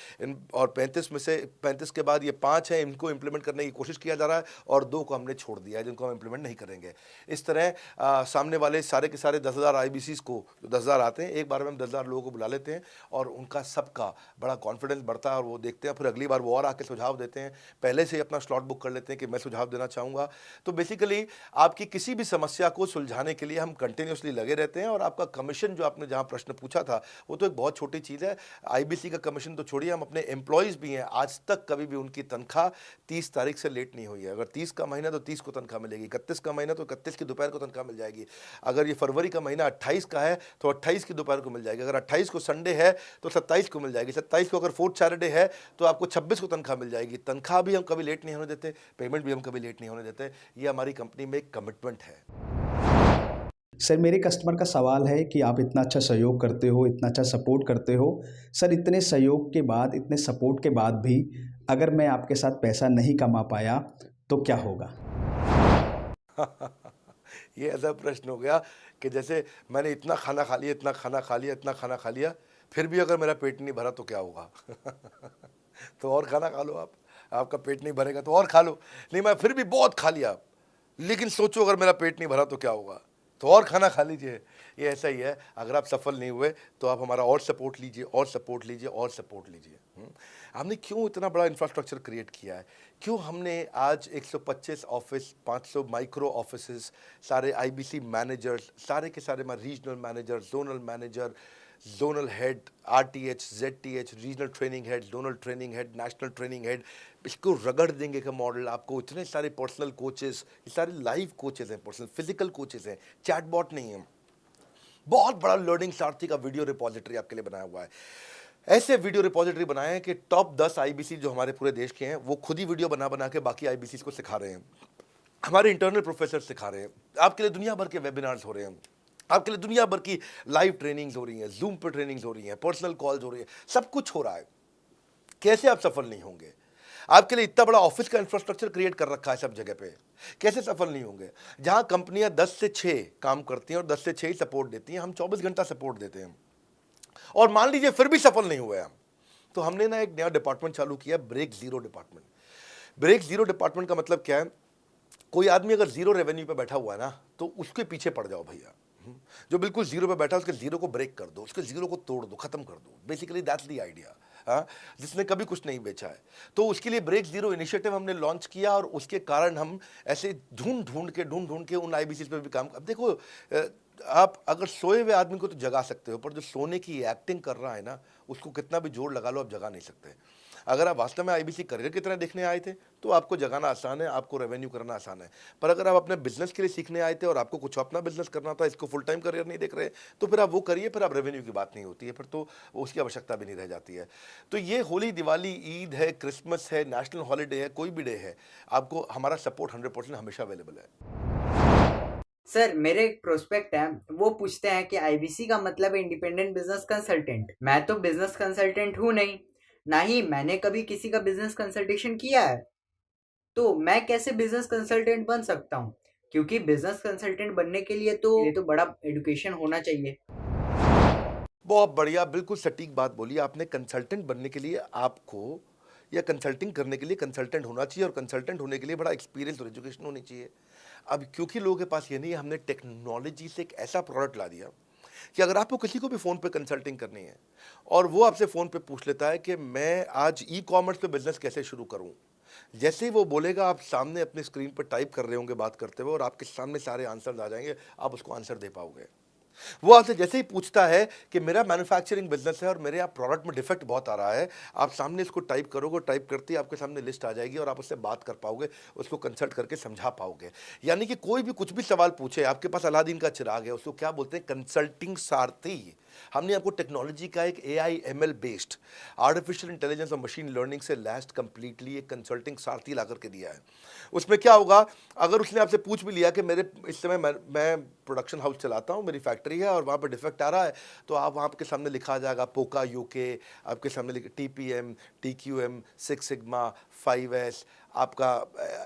और 35 में से 35 के बाद ये 5 हैं, इनको इंप्लीमेंट करने की कोशिश किया जा रहा है और 2 को हमने छोड़ दिया है जिनको हम इंप्लीमेंट नहीं करेंगे। इस तरह सामने वाले सारे के सारे 10,000 आईबीसीज को, जो 10,000 आते हैं, एक बार में हम 10,000 लोगों को बुला लेते हैं और उनका सबका बड़ा कॉन्फिडेंस बढ़ता है और वो देखते हैं, फिर अगली बार वो और आके सुझाव देते हैं, पहले से ही अपना स्लॉट बुक कर लेते हैं कि मैं सुझाव देना चाहूँगा। तो बेसिकली आपकी किसी भी समस्या को सुलझाने के लिए हम कंटिन्यूसली लगे रहते हैं। और आपका कमीशन, जो आपने जहाँ प्रश्न पूछा था, वो तो एक बहुत छोटी चीज़ है। आईबीसी का कमीशन तो छोड़िए, हम अपने एम्प्लॉयज़ भी हैं, आज तक कभी भी उनकी तनख्वाह 30 तारीख से लेट नहीं हुई है। अगर 30 का महीना तो 30 को तनख्वाह मिलेगी, 31 का महीना तो 31 की दोपहर को तनख्वाह मिल जाएगी। अगर ये फरवरी का महीना 28 का है तो 28 की दोपहर को मिल जाएगी। अगर 28 को संडे है तो 27 को मिल जाएगी। 27 को अगर फोर्थ सैटरडे है तो आपको 26 को तनख्वाह मिल जाएगी। तनख्वाह भी हम कभी लेट नहीं होने देते, पेमेंट भी हम कभी लेट नहीं होने देते। ये हमारी कंपनी में एक कमिटमेंट है। सर, मेरे कस्टमर का सवाल है कि आप इतना अच्छा सहयोग करते हो, इतना अच्छा सपोर्ट करते हो, सर इतने सहयोग के बाद, इतने सपोर्ट के बाद भी अगर मैं आपके साथ पैसा नहीं कमा पाया तो क्या होगा? ये ऐसा प्रश्न हो गया कि जैसे मैंने इतना खाना खा लिया, इतना खाना खा लिया, इतना खाना खा लिया, फिर भी अगर मेरा पेट नहीं भरा तो क्या होगा? तो और खाना खा लो आप, आपका पेट नहीं भरेगा तो और खा लो। नहीं, मैं फिर भी बहुत खा लिया, लेकिन सोचो अगर मेरा पेट नहीं भरा तो क्या होगा? तो और खाना खा लीजिए। ये ऐसा ही है, अगर आप सफल नहीं हुए तो आप हमारा और सपोर्ट लीजिए, और सपोर्ट लीजिए, और सपोर्ट लीजिए। हमने क्यों इतना बड़ा इंफ्रास्ट्रक्चर क्रिएट किया है? क्यों हमने आज 125 ऑफिस, 500 माइक्रो ऑफिसेस, सारे आईबीसी मैनेजर्स, सारे के सारे regional manager, zonal manager, zonal head, RTH, ZTH, regional training head, zonal training head, national training head, इसको रगड़ देंगे का मॉडल आपको। इतने सारे पर्सनल कोचेस, ये सारे लाइव कोचेस हैं, पर्सनल फिजिकल कोचेस हैं, चैटबॉट नहीं है। बहुत बड़ा लर्निंग सारथी का वीडियो रिपोजिटरी आपके लिए बनाया हुआ है। ऐसे वीडियो रिपोजिटरी बनाए हैं कि टॉप 10 आईबीसी जो हमारे पूरे देश के हैं, वो खुद ही वीडियो बना बना के बाकी आईबीसी को सिखा रहे हैं। हमारे इंटरनल प्रोफेसर सिखा रहे हैं, आपके लिए दुनिया भर के वेबिनार्स हो रहे हैं, आपके लिए दुनिया भर की लाइव ट्रेनिंग्स हो रही हैं, जूम पर ट्रेनिंग्स हो रही हैं, पर्सनल कॉल्स हो रही है, सब कुछ हो रहा है। कैसे आप सफल नहीं होंगे? आपके लिए इतना बड़ा ऑफिस का इंफ्रास्ट्रक्चर क्रिएट कर रखा है सब जगह पे, कैसे सफल नहीं होंगे? जहां कंपनियां 10 से 6 काम करती हैं और 10 से 6 ही सपोर्ट देती हैं, हम 24 घंटा सपोर्ट देते हैं। और मान लीजिए फिर भी सफल नहीं हुए हम, तो हमने ना एक नया डिपार्टमेंट चालू किया, break zero department. Break zero department का मतलब क्या है? कोई आदमी अगर जीरो रेवेन्यू पे बैठा हुआ है ना, तो उसके पीछे पड़ जाओ भैया। जो बिल्कुल जीरो पे बैठा है, उसके जीरो को ब्रेक कर दो, उसके जीरो को तोड़ दो, खत्म कर दो। Basically that's the idea. हाँ, जिसने कभी कुछ नहीं बेचा है, तो उसके लिए ब्रेक जीरो इनिशिएटिव हमने लॉन्च किया। और उसके कारण हम ऐसे ढूंढ ढूंढ के उन आईबीसी पे भी काम। अब देखो, आप अगर सोए हुए आदमी को तो जगा सकते हो, पर जो सोने की एक्टिंग कर रहा है ना, उसको कितना भी जोर लगा लो, आप जगा नहीं सकते। अगर आप वास्तव में आईबीसी करियर की तरह देखने आए थे तो आपको जगाना आसान है, आपको रेवेन्यू करना आसान है। पर अगर आप अपने बिजनेस के लिए सीखने आए थे और आपको कुछ अपना बिजनेस करना था, इसको फुल टाइम करियर नहीं देख रहे, तो फिर आप वो करिए, फिर आप रेवेन्यू की बात नहीं होती है, फिर तो उसकी आवश्यकता भी नहीं रह जाती है। तो ये होली, दिवाली, ईद है, क्रिसमस है, नेशनल हॉलीडे है, कोई भी डे है, आपको हमारा सपोर्ट 100% हमेशा अवेलेबल है। सर, मेरे एक प्रोस्पेक्ट है, वो पूछते हैं कि आईबीसी का मतलब है इंडिपेंडेंट बिजनेस कंसल्टेंट। मैं तो बिजनेस कंसल्टेंट हूँ नहीं, ना ही मैंने कभी किसी का बिजनेस कंसल्टेशन किया है, तो मैं कैसे बिजनेस कंसल्टेंट बन सकता हूँ? क्योंकि बिजनेस कंसल्टेंट बनने के लिए तो बड़ा एजुकेशन होना चाहिए। बहुत बढ़िया, बिल्कुल सटीक बात बोली आपने। कंसल्टेंट बनने के लिए आपको, या कंसल्टिंग करने के लिए कंसल्टेंट होना चाहिए, और कंसल्टेंट होने के लिए बड़ा एक्सपीरियंस और एजुकेशन होनी चाहिए। अब क्योंकि लोगों के पास ये नहीं है, हमने टेक्नोलॉजी से एक ऐसा प्रोडक्ट ला दिया कि अगर आपको किसी को भी फ़ोन पे कंसल्टिंग करनी है और वो आपसे फ़ोन पे पूछ लेता है कि मैं आज ई कॉमर्स पे बिजनेस कैसे शुरू करूं, जैसे ही वो बोलेगा आप सामने अपनी स्क्रीन पर टाइप कर रहे होंगे बात करते हुए और आपके सामने सारे आंसर्स आ जाएंगे, आप उसको आंसर दे पाओगे। वो आपसे जैसे ही पूछता है कि मेरा मैन्युफैक्चरिंग बिजनेस है और मेरे यहाँ प्रोडक्ट में डिफेक्ट बहुत आ रहा है, आप सामने इसको टाइप करोगे, टाइप करते ही आपके सामने लिस्ट आ जाएगी और आप उससे बात कर पाओगे, उसको कंसल्ट करके समझा पाओगे। यानी कि कोई भी कुछ भी सवाल पूछे, आपके पास अलादीन का चिराग है, उसको क्या बोलते हैं, कंसल्टिंग सारथी। हमने आपको टेक्नोलॉजी का एक AI ML based artificial intelligence और मशीन लर्निंग से लैस्ड कंप्लीटली एक कंसल्टिंग सारथी ला करके दिया है। उसमें क्या होगा, अगर उसने आपसे पूछ भी लिया कि मेरे इस समय मैं प्रोडक्शन हाउस चलाता हूँ, मेरी फैक्ट्री है और वहाँ पर डिफेक्ट आ रहा है, तो आप वहाँ के सामने लिखा आ जाएगा पोका UK, आपके सामने TPM, TQM, 6 सिग्मा, 5S, आपका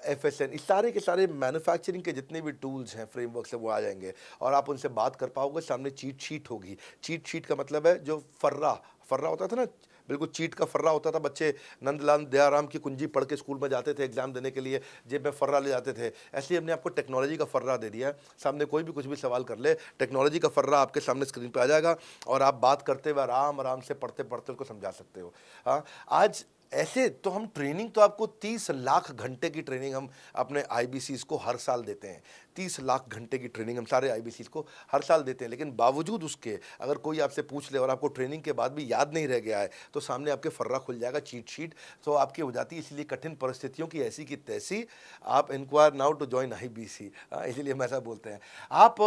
FSN, इस सारे के सारे मैन्युफैक्चरिंग के जितने भी टूल्स हैं, फ्रेमवर्क्स हैं, वो आ जाएंगे और आप उनसे बात कर पाओगे। सामने चीट शीट होगी। चीट शीट का मतलब है जो फर्रा होता था ना, बिल्कुल चीट का फर्रा होता था। बच्चे नंदलाल दयाराम की कुंजी पढ़ के स्कूल में जाते थे एग्जाम देने के लिए, जेब में फर्रा ले जाते थे। ऐसे ही हमने आपको टेक्नोलॉजी का फर्रा दे दिया है। सामने कोई भी कुछ भी सवाल कर ले, टेक्नोलॉजी का फर्रा आपके सामने स्क्रीन पे आ जाएगा और आप बात करते हुए आराम से पढ़ते पढ़ते उसको समझा सकते हो। हाँ, आज ऐसे तो हम ट्रेनिंग तो आपको 30 लाख घंटे की ट्रेनिंग हम अपने IBCs को हर साल देते हैं। 30 लाख घंटे की ट्रेनिंग हम सारे IBCs को हर साल देते हैं। लेकिन बावजूद उसके अगर कोई आपसे पूछ ले और आपको ट्रेनिंग के बाद भी याद नहीं रह गया है, तो सामने आपके फर्रा खुल जाएगा, चीट शीट तो आपकी हो जाती है। इसलिए कठिन परिस्थितियों की ऐसी की तैसी, आप inquire now to join IBC, इसीलिए हम ऐसा बोलते हैं। आप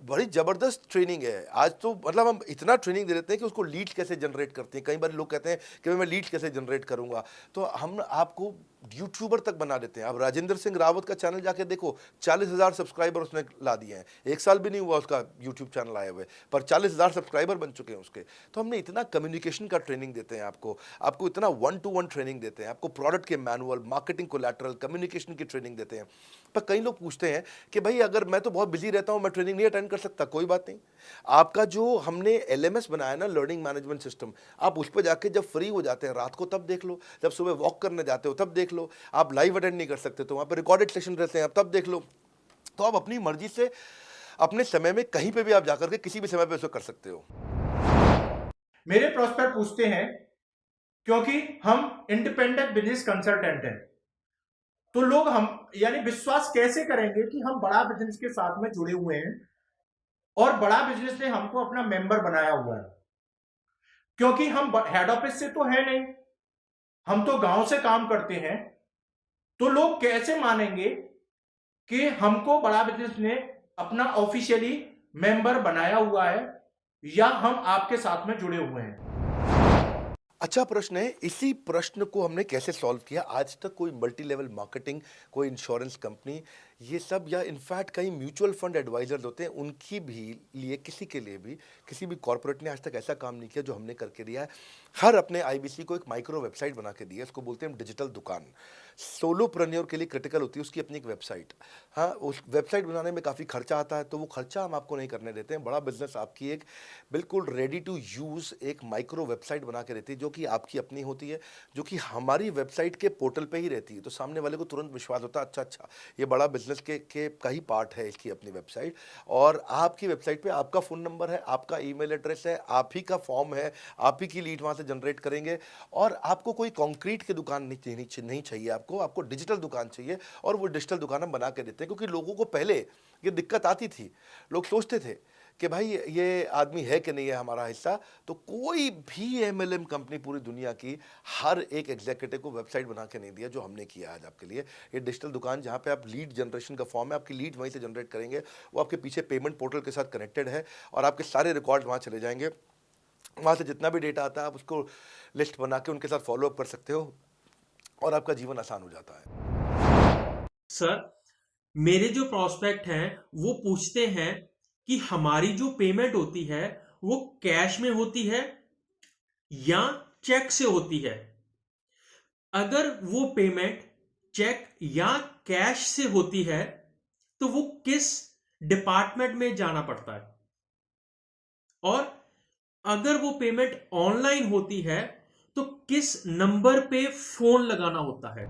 बड़ी ज़बरदस्त ट्रेनिंग है आज तो, मतलब हम इतना ट्रेनिंग दे देते हैं कि उसको लीड्स कैसे जनरेट करते हैं। कई बार लोग कहते हैं कि मैं लीड्स कैसे जनरेट करूंगा, तो हम आपको यूट्यूबर तक बना देते हैं। आप राजेंद्र सिंह रावत का चैनल जाके देखो, 40,000 सब्सक्राइबर उसने ला दिए हैं। 1 साल भी नहीं हुआ उसका यूट्यूब चैनल आए हुए, पर 40,000 सब्सक्राइबर बन चुके हैं उसके। तो हमने इतना कम्युनिकेशन का ट्रेनिंग देते हैं आपको इतना 1-to-1 ट्रेनिंग देते हैं, आपको प्रोडक्ट के मैनुअल, मार्केटिंग कोलैटरल, कम्युनिकेशन की ट्रेनिंग देते हैं। पर कई लोग पूछते हैं कि भाई अगर मैं तो बहुत बिजी रहता हूं, मैं ट्रेनिंग नहीं अटेंड कर सकता। कोई बात नहीं, आपका जो हमने LMS बनाया ना, लर्निंग मैनेजमेंट सिस्टम, आप उस पर जाके जब फ्री हो जाते हैं रात को तब देख लो, जब सुबह वॉक करने जाते हो तब देख लो। आप लाइव अटेंड नहीं कर सकते तो वहाँ पर रिकॉर्डेड सेशन रहते हैं, आप तब देख लो। तो आप अपनी मर्जी से अपने समय में कहीं पे भी आप जाकर के किसी भी समय पे उसको कर सकते हो। मेरे प्रोस्पेक्ट पूछते हैं, क्योंकि हम इंडिपेंडेंट बिजनेस कंसल्टेंट हैं, तो लोग हम यानी विश्वास कैसे करेंगे कि हम बड़ा बिजनेस के साथ में जुड़े हुए हैं और बड़ा बिजनेस ने हमको अपना मेंबर बनाया हुआ है। क्योंकि हम हेड ऑफिस से तो है नहीं, हम तो गांव से काम करते हैं, तो लोग कैसे मानेंगे कि हमको बड़ा बिजनेस ने अपना ऑफिशियली मेंबर बनाया हुआ है या हम आपके साथ में जुड़े हुए हैं। अच्छा प्रश्न है। इसी प्रश्न को हमने कैसे सॉल्व किया, आज तक कोई मल्टी लेवल मार्केटिंग, कोई इंश्योरेंस कंपनी, ये सब, या इनफैक्ट कई म्यूचुअल फंड एडवाइजर्स होते हैं, उनकी भी लिए किसी के लिए भी किसी भी कॉर्पोरेट ने आज तक ऐसा काम नहीं किया जो हमने करके दिया है। हर अपने IBC को एक माइक्रो वेबसाइट बना के दी है, इसको बोलते हैं डिजिटल दुकान। सोलोप्रेन्योर के लिए क्रिटिकल होती है उसकी अपनी एक वेबसाइट। हाँ, उस वेबसाइट बनाने में काफ़ी खर्चा आता है, तो वो खर्चा हम आपको नहीं करने देते हैं। बड़ा बिजनेस आपकी एक बिल्कुल रेडी टू यूज़ एक माइक्रो वेबसाइट बना के देती है, जो कि आपकी अपनी होती है, जो कि हमारी वेबसाइट के पोर्टल पे ही रहती है। तो सामने वाले को तुरंत विश्वास होता है, अच्छा ये बड़ा बिजनेस के का ही पार्ट है इसकी अपनी वेबसाइट। और आपकी वेबसाइट पे आपका फ़ोन नंबर है, आपका ईमेल एड्रेस है, आप ही का फॉर्म है, आप ही की लीड वहाँ से जनरेट करेंगे। और आपको कोई कंक्रीट की दुकान नहीं चाहिए, आपको डिजिटल दुकान चाहिए। और वो डिजिटल दुकान हम बना के देते हैं, क्योंकि लोगों को पहले ये दिक्कत आती थी, लोग सोचते थे कि भाई ये आदमी है कि नहीं है हमारा हिस्सा। तो कोई भी MLM कंपनी पूरी दुनिया की हर एक एग्जीक्यूटिव को वेबसाइट बना के नहीं दिया जो हमने किया आज आपके लिए। ये डिजिटल दुकान जहाँ पे आप लीड जनरेशन का फॉर्म है, आपकी लीड वहीं से जनरेट करेंगे, वो आपके पीछे पेमेंट पोर्टल के साथ कनेक्टेड है और आपके सारे रिकॉर्ड वहाँ चले जाएंगे। वहाँ से जितना भी डेटा आता है आप उसको लिस्ट बना के उनके साथ फॉलोअप कर सकते हो और आपका जीवन आसान हो जाता है। सर, मेरे जो प्रोस्पेक्ट हैं वो पूछते हैं कि हमारी जो पेमेंट होती है वो कैश में होती है या चेक से होती है। अगर वो पेमेंट चेक या कैश से होती है तो वो किस डिपार्टमेंट में जाना पड़ता है, और अगर वो पेमेंट ऑनलाइन होती है तो किस नंबर पे फोन लगाना होता है।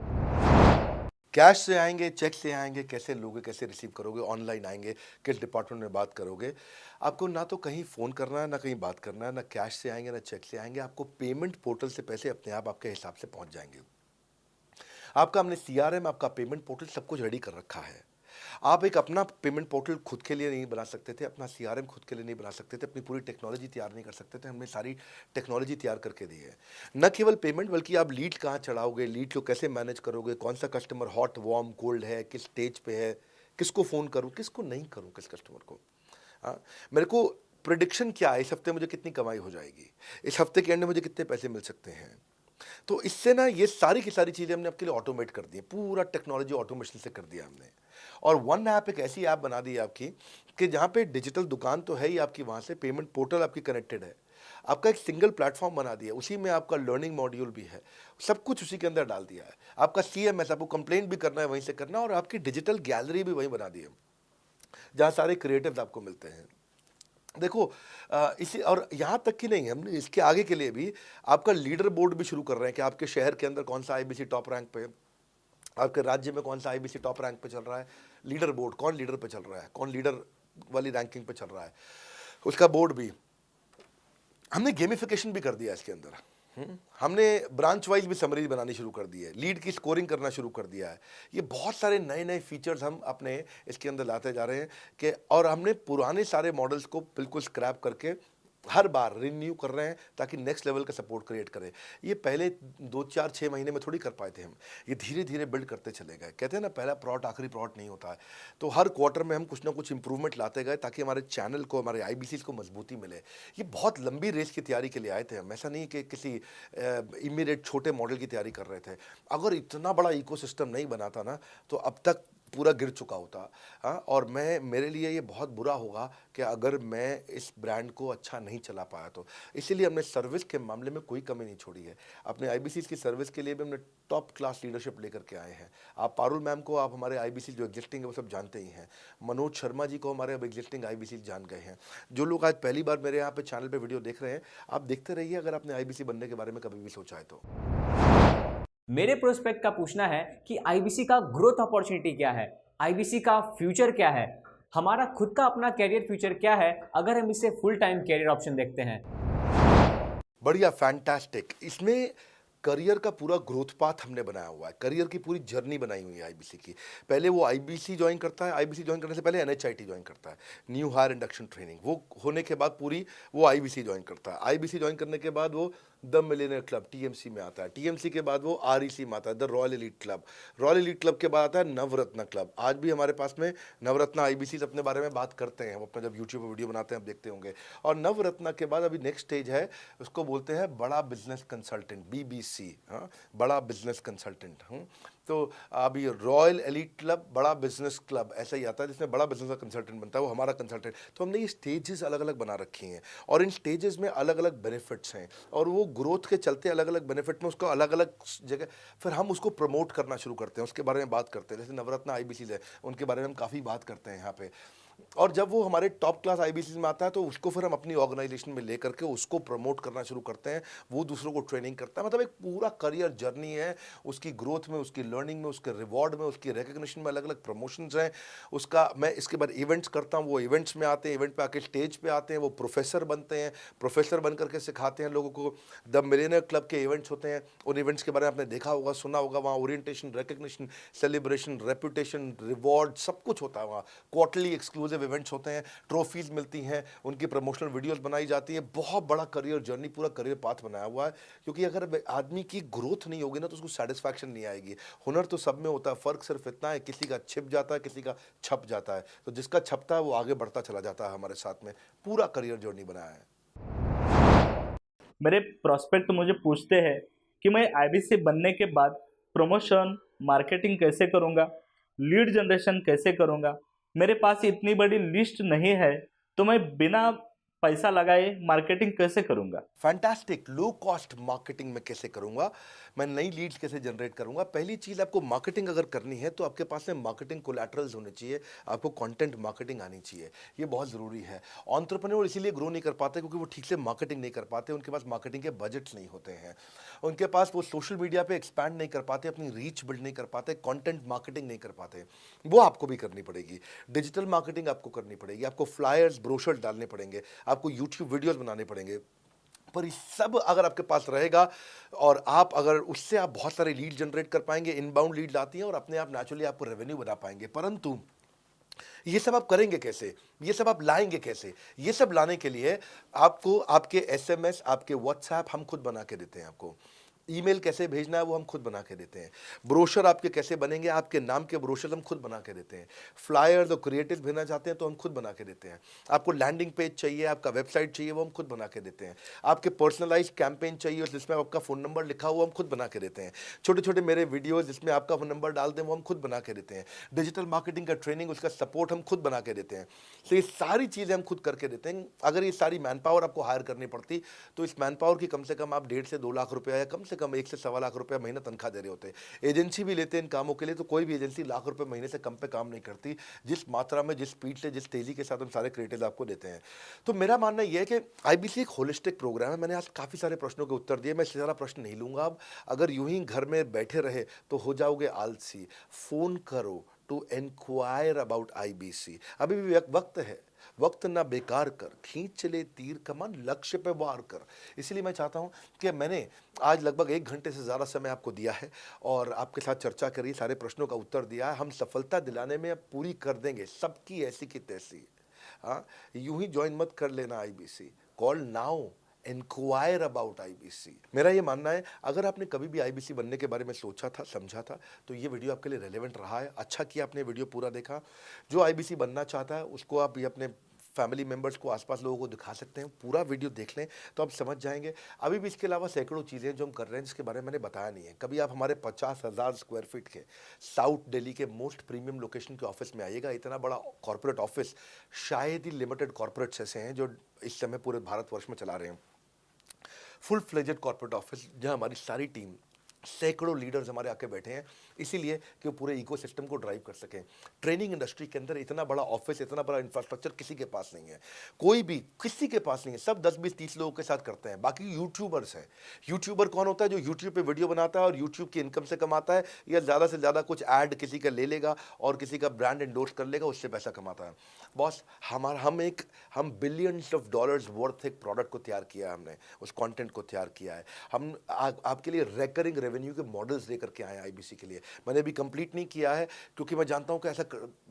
कैश से आएंगे, चेक से आएंगे, कैसे लोगे, कैसे रिसीव करोगे, ऑनलाइन आएंगे, किस डिपार्टमेंट में बात करोगे। आपको ना तो कहीं फ़ोन करना है, ना कहीं बात करना है, ना कैश से आएंगे, ना चेक से आएंगे। आपको पेमेंट पोर्टल से पैसे अपने आप आपके हिसाब से पहुंच जाएंगे। आपका हमने CRM, आपका पेमेंट पोर्टल सब कुछ रेडी कर रखा है। आप एक अपना पेमेंट पोर्टल खुद के लिए नहीं बना सकते थे, अपना CRM खुद के लिए नहीं बना सकते थे, अपनी पूरी टेक्नोलॉजी तैयार नहीं कर सकते थे। हमने सारी टेक्नोलॉजी तैयार करके दी है। न केवल पेमेंट, बल्कि आप लीड कहाँ चढ़ाओगे, लीड को कैसे मैनेज करोगे, कौन सा कस्टमर हॉट, वार्म, कोल्ड है, किस स्टेज पे है, किसको फ़ोन करूँ, किसको नहीं करूँ, किस कस्टमर को। हाँ, मेरे को प्रिडिक्शन क्या है, इस हफ्ते मुझे कितनी कमाई हो जाएगी, इस हफ्ते के एंड में मुझे कितने पैसे मिल सकते हैं। तो इससे ना ये सारी की सारी चीज़ें हमने आपके लिए ऑटोमेट कर दी है, पूरा टेक्नोलॉजी ऑटोमेशन से कर दिया हमने। और वन ऐप एक ऐसी ऐप बना दी है आपकी कि जहाँ पे डिजिटल दुकान तो है ही आपकी, वहाँ से पेमेंट पोर्टल आपकी कनेक्टेड है, आपका एक सिंगल प्लेटफॉर्म बना दिया, उसी में आपका लर्निंग मॉड्यूल भी है, सब कुछ उसी के अंदर डाल दिया है। आपका CMS, आपको कंप्लेंट भी करना है वहीं से करना, और आपकी डिजिटल गैलरी भी वहीं बना दी है, जहाँ सारे क्रिएटिव्स आपको मिलते हैं। देखो इसी, और यहाँ तक कि नहीं, हमने इसके आगे के लिए भी आपका लीडर बोर्ड भी शुरू कर रहे हैं कि आपके शहर के अंदर कौन सा IBC टॉप रैंक पे, आपके राज्य में कौन सा IBC टॉप रैंक पे चल रहा है, लीडर बोर्ड कौन लीडर पे चल रहा है, कौन लीडर वाली रैंकिंग पे चल रहा है, उसका बोर्ड भी हमने गेमिफिकेशन भी कर दिया इसके अंदर। हमने ब्रांच वाइज भी समरी बनानी शुरू कर दी है, लीड की स्कोरिंग करना शुरू कर दिया है। ये बहुत सारे नए नए फीचर्स हम अपने इसके अंदर लाते जा रहे हैं कि, और हमने पुराने सारे मॉडल्स को बिल्कुल स्क्रैप करके हर बार रिन्यू कर रहे हैं ताकि नेक्स्ट लेवल का सपोर्ट क्रिएट करें। ये पहले 2, 4, 6 महीने में थोड़ी कर पाए थे हम, ये धीरे धीरे बिल्ड करते चले गए। कहते हैं ना, पहला प्लॉट आखिरी प्लॉट नहीं होता है। तो हर क्वार्टर में हम कुछ ना कुछ इंप्रूवमेंट लाते गए ताकि हमारे चैनल को, हमारे IBCs को मजबूती मिले। ये बहुत लंबी रेस की तैयारी के लिए आए थे हम, ऐसा नहीं कि किसी इमीडिएट छोटे मॉडल की तैयारी कर रहे थे। अगर इतना बड़ा इकोसिस्टम नहीं बनाता ना तो अब तक पूरा गिर चुका होता। हाँ, और मेरे लिए ये बहुत बुरा होगा कि अगर मैं इस ब्रांड को अच्छा नहीं चला पाया तो। इसीलिए हमने सर्विस के मामले में कोई कमी नहीं छोड़ी है। अपने IBCs की सर्विस के लिए भी हमने टॉप क्लास लीडरशिप लेकर के आए हैं। आप पारुल मैम को, आप हमारे IBC जो एग्जिस्टिंग है वो सब जानते ही हैं। मनोज शर्मा जी को हमारे अब एग्जिस्टिंग IBC जान गए हैं। जो लोग आज पहली बार मेरे यहाँ पे चैनल पे वीडियो देख रहे हैं, आप देखते रहिए अगर आपने IBC बनने के बारे में कभी भी सोचा है तो। मेरे प्रोस्पेक्ट का पूछना है कि IBC का ग्रोथ अपॉर्चुनिटी क्या है, IBC का फ्यूचर क्या है, हमारा खुद का अपना कैरियर फ्यूचर क्या है अगर हम इसे फुल टाइम कैरियर ऑप्शन देखते हैं। बढ़िया, फैंटास्टिक। इसमें करियर का पूरा ग्रोथ पाथ हमने बनाया हुआ है, करियर की पूरी जर्नी बनाई हुई है IBC की। पहले वो IBC ज्वाइन करता है, IBC ज्वाइन करने से पहले NHIT ज्वाइन करता है, न्यू हायर इंडक्शन ट्रेनिंग। वो होने के बाद पूरी वो IBC ज्वाइन करता है। IBC ज्वाइन करने के बाद वो द मिलियनर क्लब TMC में आता है। TMC के बाद वो REC में आता है, the royal elite club. Royal elite club के बाद आता है नवरत्न क्लब। आज भी हमारे पास में नवरत्न IBCs अपने बारे में बात करते हैं, वो अपना जब यूट्यूब पर वीडियो बनाते हैं आप देखते होंगे। और नवरत्न के बाद अभी नेक्स्ट स्टेज है, उसको बोलते हैं बड़ा बिजनेस कंसल्टेंट, BBC। हाँ, बड़ा बिजनेस कंसल्टेंट। तो अभी रॉयल एलीट क्लब, बड़ा बिजनेस क्लब, ऐसा ही आता है जिसमें बड़ा बिजनेस का कंसल्टेंट बनता है, वो हमारा कंसल्टेंट। तो हमने ये स्टेजेस अलग अलग बना रखी हैं और इन स्टेजेस में अलग अलग बेनिफिट्स हैं, और वो ग्रोथ के चलते अलग अलग बेनिफिट में उसको अलग अलग जगह फिर हम उसको प्रमोट करना शुरू करते हैं, उसके बारे में बात करते हैं। जैसे नवरत्न IBCs है, उनके बारे में हम काफ़ी बात करते हैं यहाँ पे। और जब वो हमारे टॉप क्लास IBCs में आता है तो उसको फिर हम अपनी ऑर्गेनाइजेशन में लेकर के उसको प्रमोट करना शुरू करते हैं, वो दूसरों को ट्रेनिंग करता है। मतलब एक पूरा करियर जर्नी है, उसकी ग्रोथ में, उसकी लर्निंग में, उसके रिवॉर्ड में, उसकी रिकग्निशन में अलग अलग प्रमोशंस हैं उसका। मैं इसके बाद इवेंट्स करता हूँ, वो इवेंट्स में आते हैं, इवेंट पे आके स्टेज पे आते हैं, वो प्रोफेसर बनते हैं, प्रोफेसर बन करके सिखाते हैं लोगों को। द मिलियनर क्लब के इवेंट्स होते हैं, उन इवेंट्स के बारे में आपने देखा होगा, सुना होगा। वहाँ orientation, recognition, celebration, reputation, reward सब कुछ होता है। वहाँ क्वार्टरली एक्सक्लूसिव इवेंट्स होते हैं, ट्रॉफीज मिलती हैं, उनकी प्रमोशनल वीडियोस बनाई जाती है। बहुत बड़ा करियर जर्नी, पूरा करियर पाथ बनाया हुआ है। क्योंकि अगर आदमी की ग्रोथ नहीं होगी ना तो उसको सेटिस्फैक्शन नहीं आएगी। हुनर तो सब में होता है, फ़र्क सिर्फ इतना है किसी का छिप जाता है, किसी का छप जाता है। तो जिसका छपता है वो आगे बढ़ता चला जाता है। हमारे साथ में पूरा करियर जर्नी बनाया है। मेरे प्रोस्पेक्ट मुझे पूछते हैं कि मैं IBC बनने के बाद प्रमोशन, मार्केटिंग कैसे करूँगा, लीड जनरेशन कैसे करूँगा। मेरे पास इतनी बड़ी लिस्ट नहीं है, तो मैं बिना पैसा लगाए मार्केटिंग कैसे करूंगा? फैंटास्टिक। लो कॉस्ट मार्केटिंग में कैसे करूंगा, मैं नई लीड्स कैसे जनरेट करूंगा। पहली चीज, आपको मार्केटिंग अगर करनी है तो आपके पास में मार्केटिंग कोलैटरल्स होने चाहिए, आपको कंटेंट मार्केटिंग आनी चाहिए, ये बहुत जरूरी है। एंटरप्रेन्योर इसीलिए ग्रो नहीं कर पाते क्योंकि वो ठीक से मार्केटिंग नहीं कर पाते, उनके पास मार्केटिंग के बजट्स नहीं होते हैं, उनके पास वो सोशल मीडिया पे एक्सपैंड नहीं कर पाते, अपनी रीच बिल्ड नहीं कर पाते, कंटेंट मार्केटिंग नहीं कर पाते। वो आपको भी करनी पड़ेगी। डिजिटल मार्केटिंग आपको करनी पड़ेगी, आपको फ्लायर्स ब्रोशर्स डालने पड़ेंगे, आपको यूट्यूब वीडियोस बनाने पड़ेंगे। पर ये सब अगर आपके पास रहेगा और आप अगर उससे आप बहुत सारे लीड जनरेट कर पाएंगे, इनबाउंड लीड आती हैं और अपने आप नेचुरली आपको रेवेन्यू बना पाएंगे। परंतु ये सब आप करेंगे कैसे, ये सब आप लाएंगे कैसे? ये सब लाने के लिए आपको आपके SMS, आपके व्हाट्सएप हम खुद बना के देते हैं, आपको ईमेल कैसे भेजना है वो हम खुद बना के देते हैं, ब्रोशर आपके कैसे बनेंगे, आपके नाम के ब्रोशर हम खुद बना के देते हैं, फ्लायर्स और क्रिएटिव भेजना चाहते हैं तो हम खुद बना के देते हैं, आपको लैंडिंग पेज चाहिए, आपका वेबसाइट चाहिए, वो हम खुद बना के देते हैं, आपके पर्सनलाइज कैंपेन चाहिए जिसमें आपका फ़ोन नंबर लिखा हुआ हम खुद बना के देते हैं, छोटे छोटे मेरे वीडियोज़ जिसमें आपका फ़ोन नंबर डाल दें वो हम खुद बना के देते हैं, डिजिटल मार्केटिंग का ट्रेनिंग उसका सपोर्ट हम खुद बना के देते हैं। तो ये सारी चीज़ें हम खुद करके देते हैं। अगर ये सारी मैन पावर आपको हायर करनी पड़ती तो इस मैन पावर की कम से कम आप 1.5 से 2 लाख रुपया या कम से कम 1 से 1.25 लाख रुपया महीना तनख्वाह दे रहे होते हैं। एजेंसी भी लेते हैं इन कामों के लिए, तो कोई भी एजेंसी लाख रुपए महीने से कम पे काम नहीं करती, जिस मात्रा में, जिस स्पीड से, जिस तेजी के साथ हम सारे क्रिएटिव आपको देते हैं। तो मेरा मानना यह है कि IBC एक होलिस्टिक प्रोग्राम है। मैंने आज काफ़ी सारे प्रश्नों के उत्तर दिए, मैं इससे ज़्यादा प्रश्न नहीं लूँगा अब। अगर यूं ही घर में बैठे रहे तो हो जाओगे आलसी। फ़ोन करो टू इंक्वायर अबाउट IBC। अभी भी वक्त है, वक्त ना बेकार कर, खींच चले तीर कमान, लक्ष्य पे वार कर। इसलिए मैं चाहता हूं कि मैंने आज लगभग 1 घंटे से ज़्यादा समय आपको दिया है और आपके साथ चर्चा करी, सारे प्रश्नों का उत्तर दिया है। हम सफलता दिलाने में अब पूरी कर देंगे सबकी ऐसी की तैसी। हाँ, यूं ही ज्वाइन मत कर लेना IBC, call now, inquire about IBC। मेरा ये मानना है, अगर आपने कभी भी IBC बनने के बारे में सोचा था, समझा था, तो ये वीडियो आपके लिए रेलेवेंट रहा है। अच्छा किया आपने वीडियो पूरा देखा। जो IBC बनना चाहता है उसको आप ये अपने फैमिली मेम्बर्स को, आसपास लोगों को दिखा सकते हैं। पूरा वीडियो देख लें तो आप समझ जाएंगे। अभी भी इसके अलावा सैकड़ों चीज़ें जो हम कर रहे हैं जिसके बारे में मैंने बताया नहीं है। कभी आप हमारे 50,000 स्क्वायर फीट के साउथ दिल्ली के मोस्ट प्रीमियम लोकेशन के ऑफिस में आइएगा। इतना बड़ा कॉर्पोरेट ऑफिस शायद ही लिमिटेड कॉर्पोरेट्स ऐसे हैं जो इस समय पूरे भारतवर्ष में चला रहे हैं। फुल फ्लेजेड कॉर्पोरेट ऑफिस जहां हमारी सारी टीम, सैकड़ों लीडर्स हमारे आके बैठे हैं, इसीलिए कि वो पूरे इकोसिस्टम को ड्राइव कर सकें। ट्रेनिंग इंडस्ट्री के अंदर इतना बड़ा ऑफिस, इतना बड़ा इंफ्रास्ट्रक्चर किसी के पास नहीं है, कोई भी किसी के पास नहीं है। सब 10, 20, 30 लोगों के साथ करते हैं। बाकी यूट्यूबर्स हैं। यूट्यूबर कौन होता है? जो यूट्यूब पे वीडियो बनाता है और यूट्यूब की इनकम से कमाता है, या ज़्यादा से ज़्यादा कुछ ऐड किसी का ले लेगा और किसी का ब्रांड एंडोर्स कर लेगा, उससे पैसा कमाता है। बॉस, हम बिलियंस ऑफ डॉलर्स वर्थ एक प्रोडक्ट को तैयार किया है, हमने उस कंटेंट को तैयार किया है। हम आपके लिए रेकरिंग रेवेन्यू के मॉडल्स लेकर के आए हैं IBC के लिए। मैंने अभी कंप्लीट नहीं किया है क्योंकि मैं जानता हूं कि ऐसा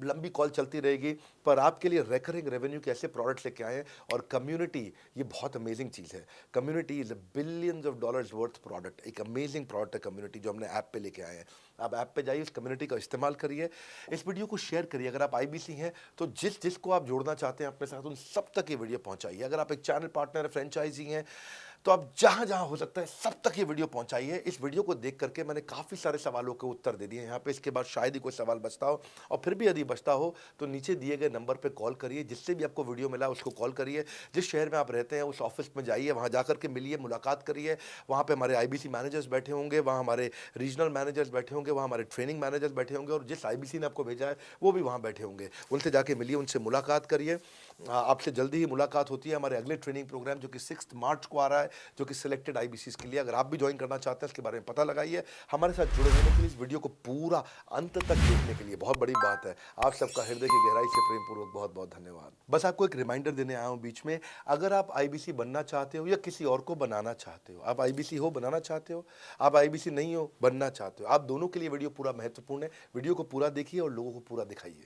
लंबी कॉल चलती रहेगी, पर आपके लिए रेकरिंग रेवेन्यू के ऐसे प्रोडक्ट्स लेके आए हैं। और कम्युनिटी, ये बहुत अमेजिंग चीज़ है। Community is a billions of dollars worth product. एक अमेजिंग प्रोडक्ट है कम्युनिटी, जो हमने ऐप पे लेके आए हैं। आप ऐप पे जाइए, इस कम्युनिटी का इस्तेमाल करिए, इस वीडियो को शेयर करिए। अगर आप IBC हैं तो जिसको आप जोड़ना चाहते हैं अपने साथ, उन सब तक ये वीडियो पहुंचाइए। अगर आप एक चैनल पार्टनर, फ्रेंचाइजी हैं, तो आप जहां जहां हो सकता है सब तक ये वीडियो पहुंचाइए। इस वीडियो को देख करके मैंने काफ़ी सारे सवालों के उत्तर दे दिए यहाँ पे। इसके बाद शायद ही कोई सवाल बचता हो, और फिर भी यदि बचता हो तो नीचे दिए गए नंबर पे कॉल करिए। जिससे भी आपको वीडियो मिला उसको कॉल करिए। जिस शहर में आप रहते हैं उस ऑफिस में जाइए, वहाँ जा करके मिलिए, मुलाकात करिए। वहाँ पर हमारे IBC मैनेजर्स बैठे होंगे, वहाँ हमारे रीजनल मैनेजर्स बैठे होंगे, वहाँ हमारे ट्रेनिंग मैनेजर्स बैठे होंगे, और जिस IBC ने आपको भेजा है वो भी वहाँ बैठे होंगे। उनसे जाके मिलिए, उनसे मुलाकात करिए। आपसे जल्दी ही मुलाकात होती है हमारे अगले ट्रेनिंग प्रोग्राम जो कि 6 मार्च को आ रहा है, जो कि सिलेक्टेड IBCs के लिए। अगर आप भी ज्वाइन करना चाहते हैं इसके बारे में पता लगाइए। हमारे साथ जुड़े रहने के लिए, इस वीडियो को पूरा अंत तक देखने के लिए बहुत बड़ी बात है। आप सबका हृदय की गहराई से प्रेम पूर्वक बहुत बहुत धन्यवाद। बस आपको एक रिमाइंडर देने आया हूँ बीच में, अगर आप IBC बनना चाहते हो या किसी और को बनाना चाहते हो, आप IBC हो, बनाना चाहते हो, आप IBC नहीं हो, बनना चाहते हो, आप दोनों के लिए वीडियो पूरा महत्वपूर्ण है। वीडियो को पूरा देखिए और लोगों को पूरा दिखाइए।